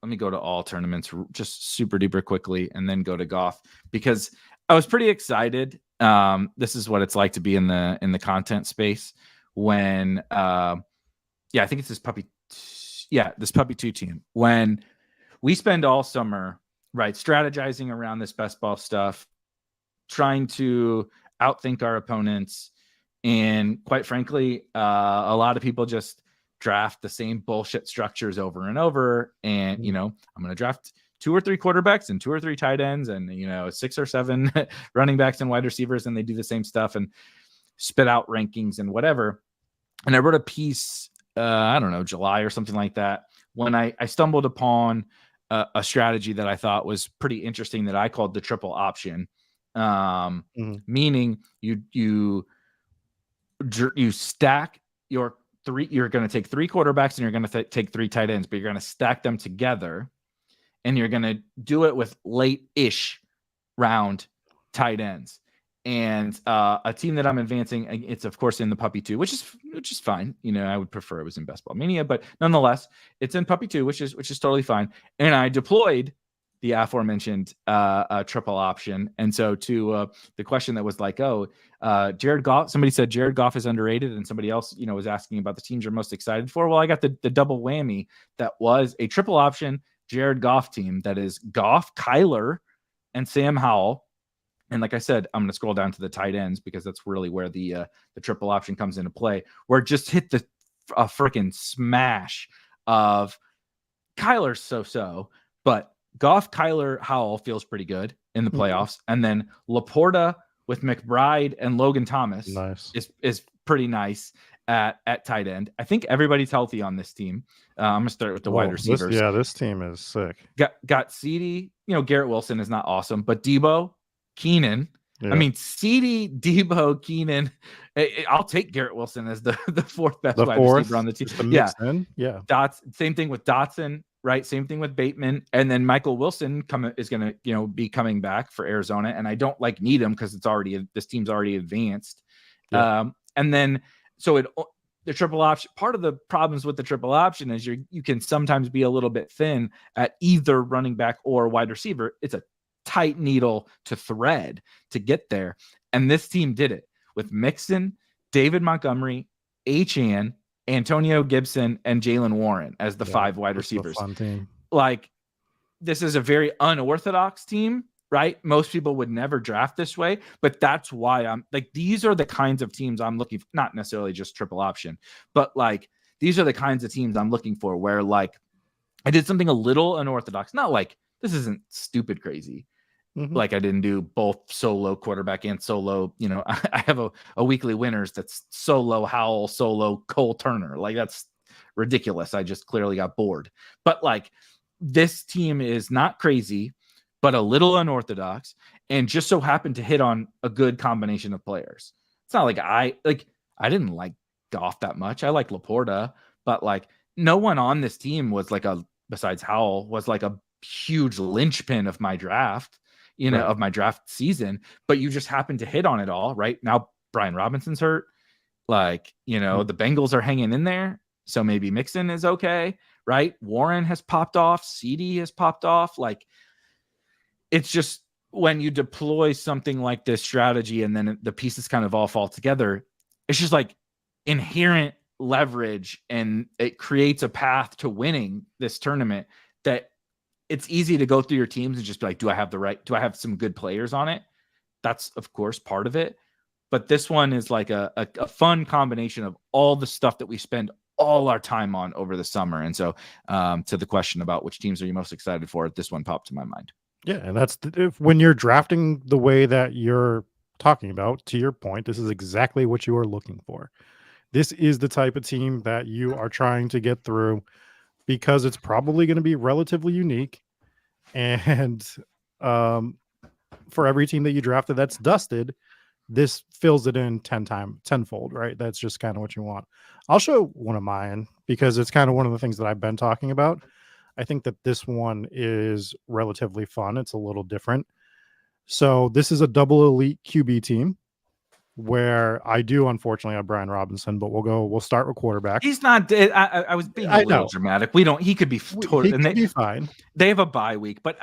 me go to all tournaments just super duper quickly, and then go to Goff, because I was pretty excited. This is what it's like to be in the content space when I think it's this puppy. Yeah, this puppy 2 team. When we spend all summer, right, strategizing around this best ball stuff, trying to outthink our opponents, and quite frankly, a lot of people just draft the same bullshit structures over and over. And I'm going to draft 2 or 3 quarterbacks and 2 or 3 tight ends, and 6 or 7 running backs and wide receivers, and they do the same stuff and spit out rankings and whatever. And I wrote a piece, I don't know, July or something like that, when I stumbled upon a strategy that I thought was pretty interesting that I called the triple option, meaning you stack your 3. You're going to take 3 quarterbacks and you're going to take 3 tight ends, but you're going to stack them together, and you're going to do it with late-ish round tight ends. And a team that I'm advancing, it's of course in the Puppy 2, which is fine. I would prefer it was in Best Ball Mania, but nonetheless, it's in Puppy 2, which is totally fine. And I deployed the aforementioned triple option. And so to the question that was like, Jared Goff, somebody said Jared Goff is underrated, and somebody else, was asking about the teams you're most excited for. Well, I got the double whammy that was a triple option Jared Goff team that is Goff, Kyler, and Sam Howell. And like I said, I'm going to scroll down to the tight ends, because that's really where the triple option comes into play, where it just hit the freaking smash of Kyler so, but Goff, Kyler, Howell feels pretty good in the playoffs. And then Laporta with McBride and Logan Thomas is pretty nice at tight end. I think everybody's healthy on this team. I'm going to start with the wide receivers. This team is sick. Got CeeDee. Garrett Wilson is not awesome, but Debo, Keenan. Yeah. I mean, CeeDee, Debo, Keenan. I'll take Garrett Wilson as the 4th best wide receiver on the team. Same thing with Dotson, right? Same thing with Bateman, and then Michael Wilson is going to be coming back for Arizona, and I don't need him because this team's already advanced. Yeah. And then the triple option. Part of the problems with the triple option is you can sometimes be a little bit thin at either running back or wide receiver. It's a tight needle to thread to get there. And this team did it with Mixon, David Montgomery, Achane, Antonio Gibson, and Jalen Warren as the 5 wide receivers. Fun team. This is a very unorthodox team, right? Most people would never draft this way, but that's why I'm these are the kinds of teams I'm looking for, not necessarily just triple option, but these are the kinds of teams I'm looking for, where I did something a little unorthodox, not this isn't stupid crazy. I didn't do both solo quarterback and solo, I have a weekly winners that's solo Howell, solo Cole Turner. That's ridiculous. I just clearly got bored. But this team is not crazy, but a little unorthodox, and just so happened to hit on a good combination of players. It's not I didn't like Goff that much. I like Laporta, but no one on this team was besides Howell was a huge linchpin of my draft, of my draft season, but you just happen to hit on it all. Right now, Brian Robinson's hurt. The Bengals are hanging in there. So maybe Mixon is okay. Right. Warren has popped off. CeeDee has popped off. it's just when you deploy something like this strategy and then the pieces kind of all fall together, it's just like inherent leverage, and it creates a path to winning this tournament that it's easy to go through your teams and just be like, do I have some good players on it? That's of course part of it. But this one is like a fun combination of all the stuff that we spend all our time on over the summer. And so to the question about which teams are you most excited for, this one popped to my mind. Yeah, and that's when you're drafting the way that you're talking about, to your point, this is exactly what you are looking for. This is the type of team that you are trying to get through because it's probably going to be relatively unique. And for every team that you drafted that's dusted, this fills it in tenfold, right? That's just kind of what you want. I'll show one of mine because it's kind of one of the things that I've been talking about. I think that this one is relatively fun. It's a little different. So this is a double elite QB team where I do unfortunately have Brian Robinson, but we'll start with quarterback. He's not. I was being a little dramatic. He could be totally. He could be fine. They have a bye week, but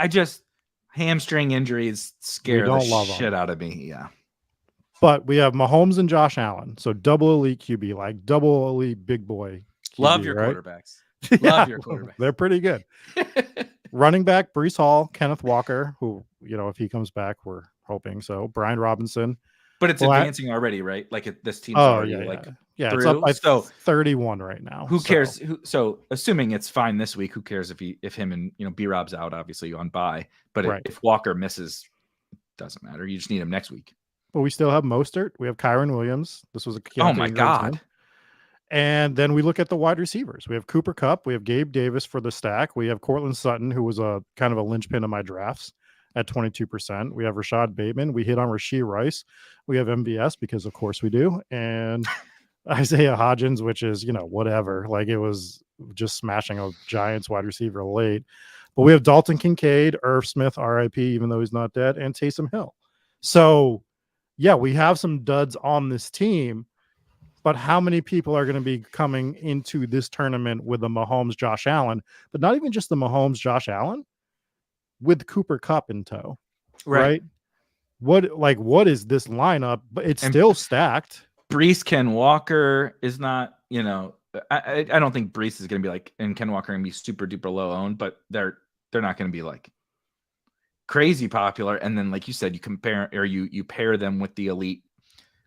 hamstring injuries scare the shit out of me. Yeah. But we have Mahomes and Josh Allen. So double elite QB, like double elite big boy QB, Love your right? quarterbacks. Love your quarterbacks. They're pretty good. Running back, Breece Hall, Kenneth Walker, who, if he comes back, we're hoping so. Brian Robinson. But it's advancing already, right? Like this team's already it's up by 31 right now. Who cares? So assuming it's fine this week, who cares if him and B-Rob's out, obviously on bye. But if Walker misses, it doesn't matter. You just need him next week. But we still have Mostert. We have Kyron Williams. This was a oh my god. Team. And then we look at the wide receivers. We have Cooper Kupp. We have Gabe Davis for the stack. We have Cortland Sutton, who was a kind of a linchpin of my drafts at 22%. We have Rashad Bateman. We hit on Rashee Rice. We have MVS because of course we do. And Isaiah Hodgins, which is, whatever. Like it was just smashing a Giants wide receiver late. But we have Dalton Kincaid, Irv Smith, RIP, even though he's not dead, and Taysom Hill. So yeah, we have some duds on this team. But how many people are going to be coming into this tournament with the Mahomes, Josh Allen, but not even just the Mahomes, Josh Allen, with Cooper Kupp in tow, right? What is this lineup? But it's still stacked. Breece, Ken Walker is not, I don't think Breece is going to be like, and Ken Walker going to be super duper low owned, but they're not going to be like crazy popular. And then, like you said, you compare or you pair them with the elite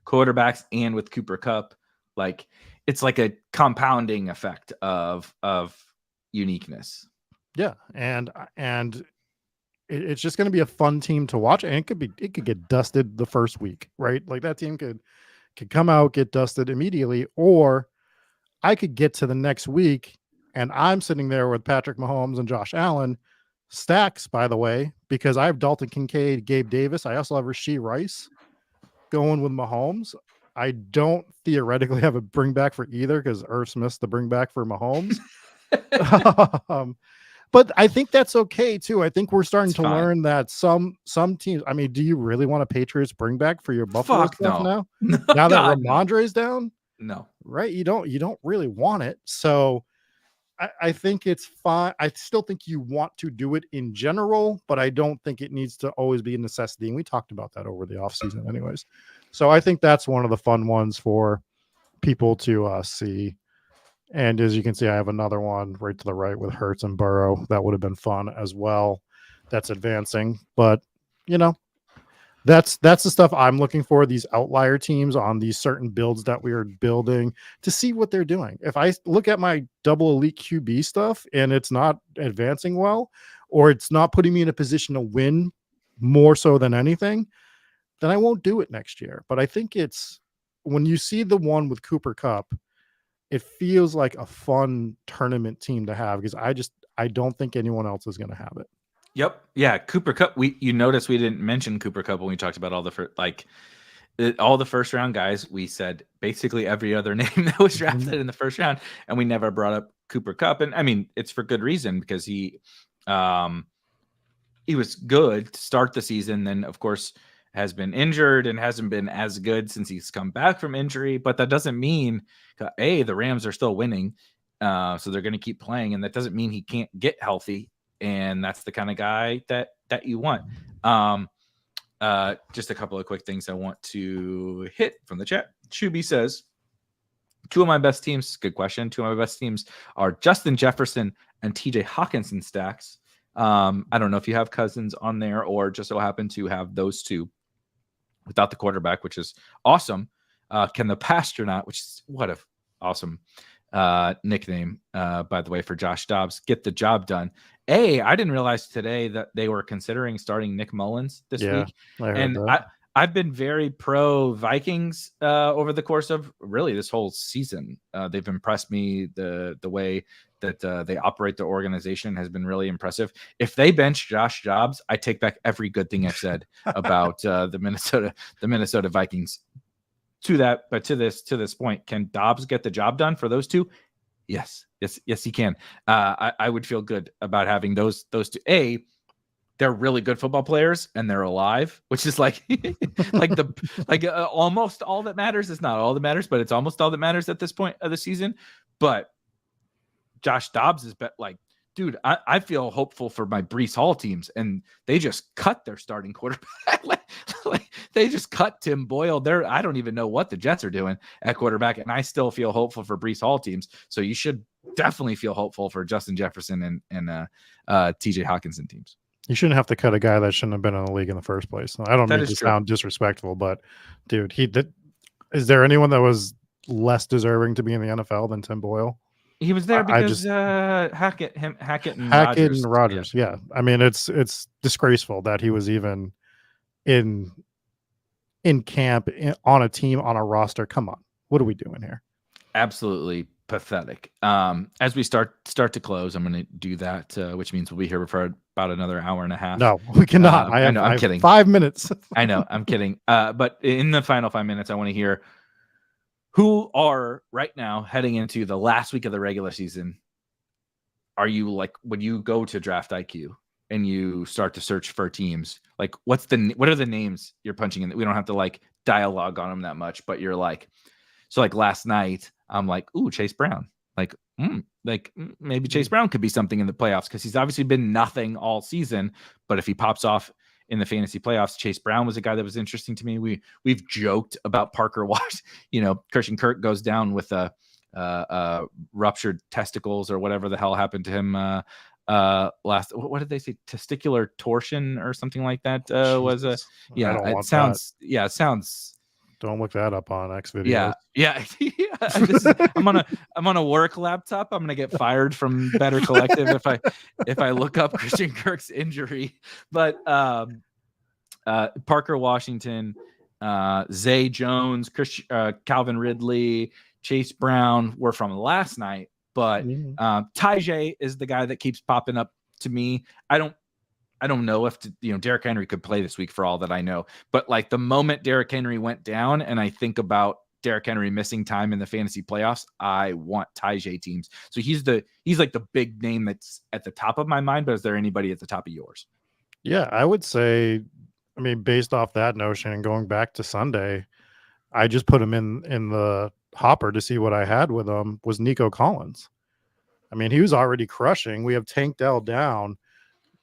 quarterbacks and with Cooper Kupp. Like it's like a compounding effect of uniqueness. Yeah, and it's just going to be a fun team to watch, and it could get dusted the first week, right? Like that team could come out, get dusted immediately, or I could get to the next week and I'm sitting there with Patrick Mahomes and Josh Allen stacks, by the way, because I have Dalton Kincaid, Gabe Davis. I also have Rashee Rice going with Mahomes. I don't theoretically have a bring back for either because Irv Smith's the bring back for Mahomes. But I think that's okay too. I think we're starting to learn that some teams. I mean, do you really want a Patriots bring back for your Buffalo stuff now? Now that Ramondre's down, no, right? You don't really want it. So I think it's fine. I still think you want to do it in general, but I don't think it needs to always be a necessity. And we talked about that over the offseason anyways. So I think that's one of the fun ones for people to see. And as you can see, I have another one right to the right with Hurts and Burrow. That would have been fun as well. That's advancing. But, that's the stuff I'm looking for, these outlier teams on these certain builds that we are building to see what they're doing. If I look at my double elite QB stuff and it's not advancing well, or it's not putting me in a position to win more so than anything, then I won't do it next year. But I think it's when you see the one with Cooper Kupp, it feels like a fun tournament team to have because I don't think anyone else is going to have it. Yep. Yeah. Cooper Kupp. You notice we didn't mention Cooper Kupp when we talked about all the first round guys. We said basically every other name that was drafted in the first round, and we never brought up Cooper Kupp. And I mean, it's for good reason because he was good to start the season. Then of course has been injured and hasn't been as good since he's come back from injury. But that doesn't mean the Rams are still winning. So they're going to keep playing. And that doesn't mean he can't get healthy. And that's the kind of guy that you want. Just a couple of quick things I want to hit from the chat. Chuby says, two of my best teams, good question. Two of my best teams are Justin Jefferson and TJ Hawkinson stacks. I don't know if you have Cousins on there or just so happen to have those two without the quarterback, which is awesome. Can the Pastronaut, which is what a awesome nickname, by the way, for Josh Dobbs, get the job done? I didn't realize today that they were considering starting Nick Mullins this week. And I've been very pro Vikings over the course of really this whole season. They've impressed me. The way that they operate the organization has been really impressive. If they bench Josh Dobbs, I take back every good thing I've said about the Minnesota Vikings. To this point, can Dobbs get the job done for those two? Yes, he can. I would feel good about having those two. They're really good football players and they're alive, which is like almost all that matters. It's not all that matters, but it's almost all that matters at this point of the season. But Josh Dobbs is dude, I feel hopeful for my Breece Hall teams, and they just cut their starting quarterback. They just cut Tim Boyle. I don't even know what the Jets are doing at quarterback, and I still feel hopeful for Breece Hall teams. So you should definitely feel hopeful for Justin Jefferson and TJ Hawkinson teams. You shouldn't have to cut a guy that shouldn't have been in the league in the first place. I don't mean to sound disrespectful, but dude, is there anyone that was less deserving to be in the NFL than Tim Boyle? He was there because Hackett and Rodgers. Yeah. I mean, it's disgraceful that he was even in camp on a team on a roster. Come on, what are we doing here? Absolutely pathetic. As we start to close, I'm going to do that, which means we'll be here for about another hour and a half. No, we cannot. I'm kidding. 5 minutes. I know, I'm kidding. But in the final 5 minutes, I want to hear who are right now heading into the last week of the regular season. Are you when you go to Draft IQ and you start to search for teams, what are the names you're punching in? We don't have to dialogue on them that much, but you're last night, I'm ooh, Chase Brown. Maybe Chase Brown could be something in the playoffs because he's obviously been nothing all season. But if he pops off in the fantasy playoffs, Chase Brown was a guy that was interesting to me. We've joked about Parker Wash. Christian Kirk goes down with ruptured testicles or whatever the hell happened to him what did they say? Testicular torsion or something like that it sounds. Don't look that up on X videos. Yeah. I'm on a work laptop. I'm gonna get fired from Better Collective if I look up Christian Kirk's injury. But Parker Washington, Zay Jones, Calvin Ridley, Chase Brown were from last night. But Tajay is the guy that keeps popping up to me. I don't know if Derrick Henry could play this week for all that I know, but the moment Derrick Henry went down and I think about Derrick Henry missing time in the fantasy playoffs, I want Tajay teams. So he's the big name that's at the top of my mind, but is there anybody at the top of yours? Yeah, I would say, based off that notion and going back to Sunday, I just put him in the hopper to see what I had with him was Nico Collins. He was already crushing. We have Tank Dell down.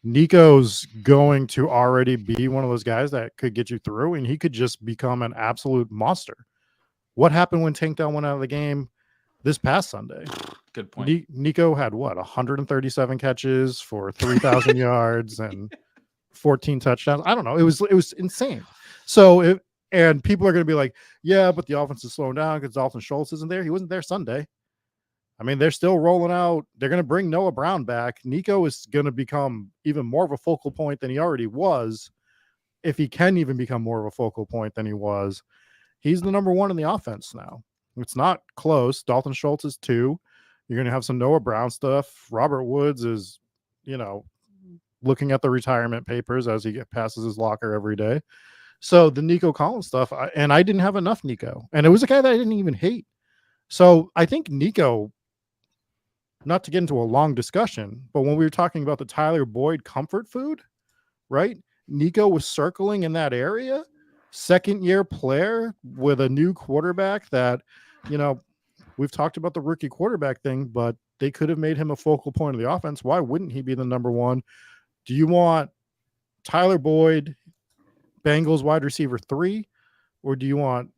Nico's going to already be one of those guys that could get you through, and he could just become an absolute monster. What happened when Tank Dell went out of the game this past Sunday? Good point. Nico had 137 catches for 3,000 yards and 14 touchdowns. I don't know. It was insane. So and people are going to be like, yeah, but the offense is slowing down because Dalton Schultz isn't there. He wasn't there Sunday. They're still rolling out. They're going to bring Noah Brown back. Nico is going to become even more of a focal point than he already was. If he can even become more of a focal point than he was, he's the number one in the offense now. It's not close. Dalton Schultz is 2. You're going to have some Noah Brown stuff. Robert Woods is, looking at the retirement papers as he passes his locker every day. So the Nico Collins stuff, I didn't have enough Nico. And it was a guy that I didn't even hate. So I think Nico, not to get into a long discussion, but when we were talking about the Tyler Boyd comfort food, right? Nico was circling in that area, second-year player with a new quarterback that, we've talked about the rookie quarterback thing, but they could have made him a focal point of the offense. Why wouldn't he be the number one? Do you want Tyler Boyd, Bengals wide receiver 3, or do you want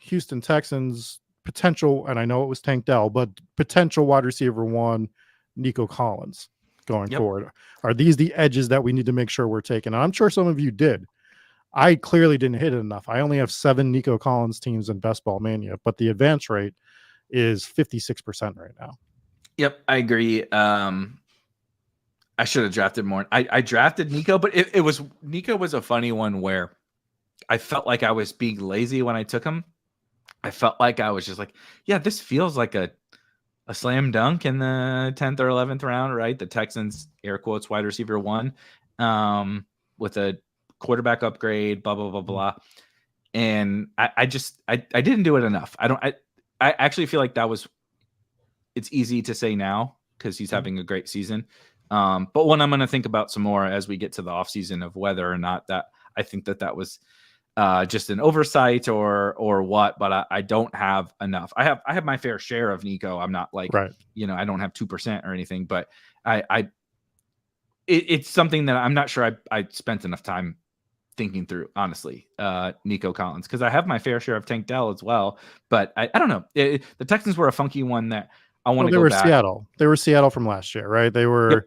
Houston Texans potential, and I know it was Tank Dell, but potential wide receiver 1, Nico Collins going forward? Are these the edges that we need to make sure we're taking? And I'm sure some of you did. I clearly didn't hit it enough. I only have 7 Nico Collins teams in Best Ball Mania, but the advance rate is 56% right now. Yep, I agree. I should have drafted more. I drafted Nico, but Nico was a funny one where I felt like I was being lazy when I took him. I felt like I was just like, yeah, this feels like a slam dunk in the 10th or 11th round, right? The Texans, air quotes, wide receiver 1, with a quarterback upgrade, blah, blah, blah, blah. And I didn't do it enough. I actually feel like it's easy to say now because he's having a great season. But one I'm going to think about some more as we get to the offseason of whether or not that I think that was just an oversight or what, but I don't have enough. I have my fair share of Nico. I'm not like, I don't have 2% or anything, but it's something that I'm not sure I spent enough time thinking through, honestly, Nico Collins, because I have my fair share of Tank Dell as well, but I don't know. The Texans were a funky one that I want to go back. Seattle. They were Seattle from last year, right? They were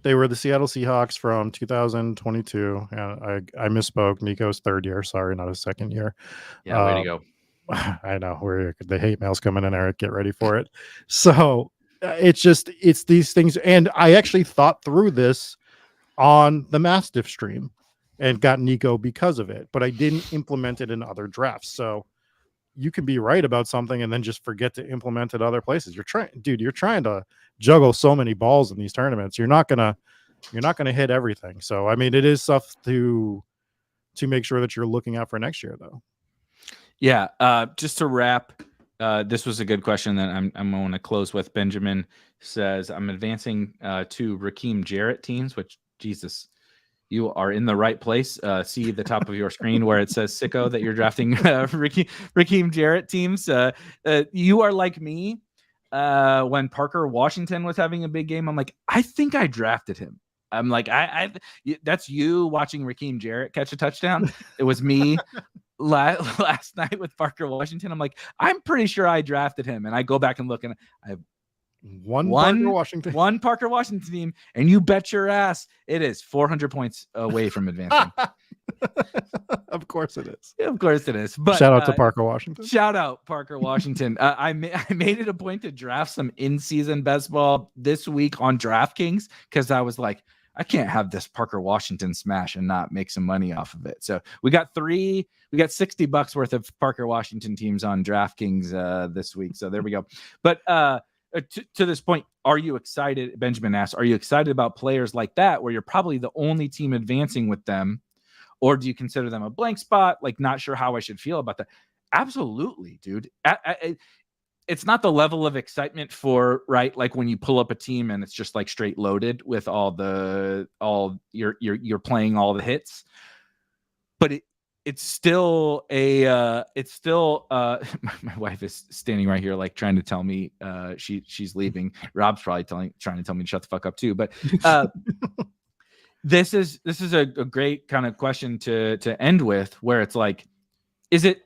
the Seattle Seahawks from 2022. And I misspoke. Nico's 3rd year. Sorry, not his 2nd year. Yeah, way to go. I know the hate mail's coming in, Eric. Get ready for it. So it's these things. And I actually thought through this on the Mastiff stream and got Nico because of it, but I didn't implement it in other drafts. So you can be right about something and then just forget to implement it other places. You're trying to juggle so many balls in these tournaments. You're not gonna hit everything. So I mean, it is stuff to make sure that you're looking out for next year, though. Yeah. Just to wrap, this was a good question that I'm going to close with. Benjamin says, I'm advancing 2 Raheem Jarrett teams, which, Jesus, you are in the right place. See the top of your screen where it says sicko that you're drafting Raheem Jarrett teams. You are like me. When Parker Washington was having a big game, I'm like, I think I drafted him. I'm like, that's you watching Raheem Jarrett catch a touchdown. It was me last night with Parker Washington. I'm like, I'm pretty sure I drafted him. And I go back and look, and I have one Parker Washington team, and you bet your ass it is 400 points away from advancing. Of course it is. Yeah, of course it is. But shout out to Parker Washington. Shout out Parker Washington. I made it a point to draft some in-season best ball this week on DraftKings because I was like, I can't have this Parker Washington smash and not make some money off of it. So we got $60 worth of Parker Washington teams on DraftKings this week. So there we go. But to this point, are you excited? Benjamin asks, are you excited about players like that where you're probably the only team advancing with them? Or do you consider them a blank spot? Like, not sure how I should feel about that. Absolutely, dude. It's not the level of excitement for, right, like when you pull up a team and it's just like straight loaded with you're playing all the hits. But it's still my wife is standing right here like trying to tell me she's leaving. Rob's probably trying to tell me to shut the fuck up too. But this is a great kind of question to end with, where it's like, is it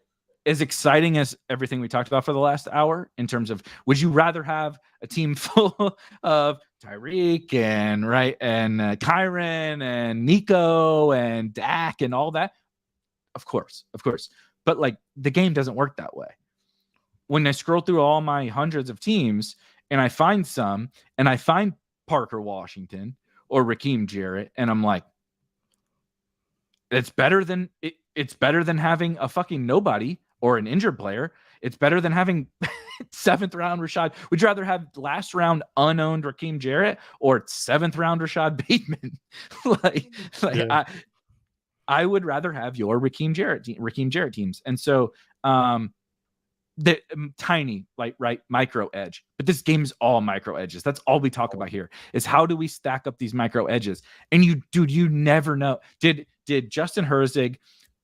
as exciting as everything we talked about for the last hour in terms of, would you rather have a team full of Tyreek and Kyron and Nico and Dak and all that? Of course. But like, the game doesn't work that way. When I scroll through all my hundreds of teams and I find some, and I find Parker Washington or Raheem Jarrett, and I'm like, it's better than having a fucking nobody or an injured player. It's better than having 7th round Rashad. Would you rather have last round unowned Raheem Jarrett or 7th round Rashad Bateman? Yeah. I would rather have your Raheem Jarrett teams. And so the tiny, micro edge, but this game is all micro edges. That's all we talk about here, is how do we stack up these micro edges? And you never know. Did Justin Herzig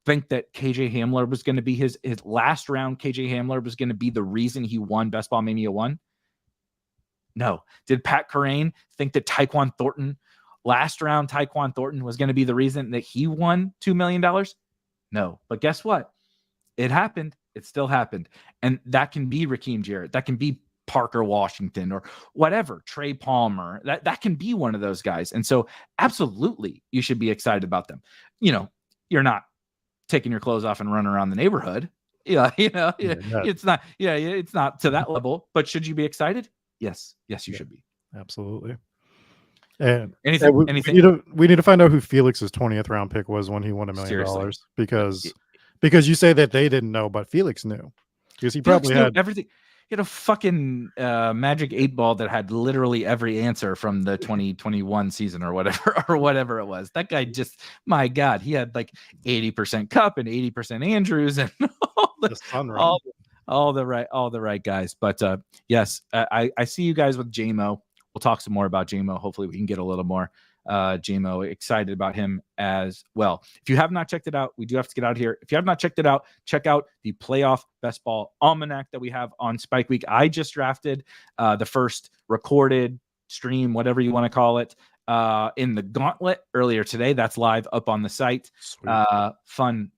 think that KJ Hamler was going to be his last round? KJ Hamler was going to be the reason he won Best Ball Mania 1? No. Did Pat Kerrane think that Tyquan Thornton last round Tyquan Thornton was going to be the reason that he won $2 million? No. But guess what? It happened. It still happened. And that can be Raheem Jarrett. That can be Parker Washington or whatever, Trey Palmer. That can be one of those guys. And so absolutely you should be excited about them. You're not taking your clothes off and running around the neighborhood. It's not to that level, but should you be excited? Yes, you should be. Absolutely. And anything we need to find out who Felix's 20th round pick was when he won $1 million, because you say that they didn't know, but Felix knew, because he probably had everything. He had a fucking magic 8-ball that had literally every answer from the 2021 season or whatever it was. That guy just, my God, he had like 80% Cup and 80% Andrews and all the right guys. But yes, I see you guys with JMO. We'll talk some more about JMO. Hopefully we can get a little more JMO. Excited about him as well. If you have not checked it out, we do have to get out of here. If you have not checked it out, check out the Playoff Best Ball Almanac that we have on Spike Week. I just drafted the first recorded stream, whatever you want to call it, in the Gauntlet earlier today. That's live up on the site. Fun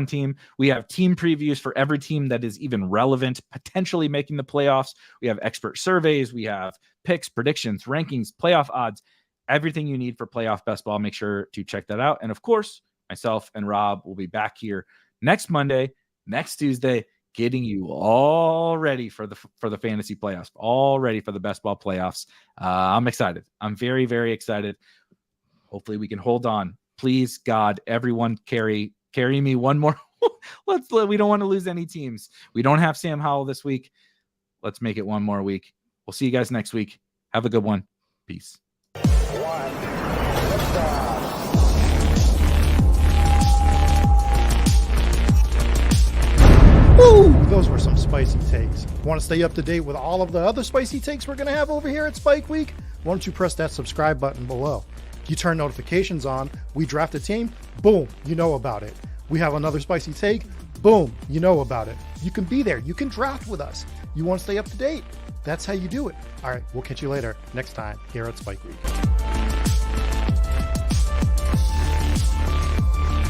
team. We have team previews for every team that is even relevant, potentially making the playoffs. We have expert surveys. We have picks, predictions, rankings, playoff odds, everything you need for playoff best ball. Make sure to check that out. And of course, myself and Rob will be back here next Monday, next Tuesday, getting you all ready for the fantasy playoffs, all ready for the best ball playoffs. I'm excited. I'm very, very excited. Hopefully we can hold on. Please, God, everyone carry me one more. We don't want to lose any teams. We don't have Sam Howell this week. Let's make it one more week. We'll see you guys next week. Have a good one. Peace. Woo! Those were some spicy takes. Want to stay up to date with all of the other spicy takes we're going to have over here at Spike Week? Why don't you press that subscribe button below? You turn notifications on. We draft a team. Boom, you know about it. We have another spicy take. Boom, you know about it. You can be there. You can draft with us. You want to stay up to date? That's how you do it. All right, we'll catch you later next time here at Spike Week.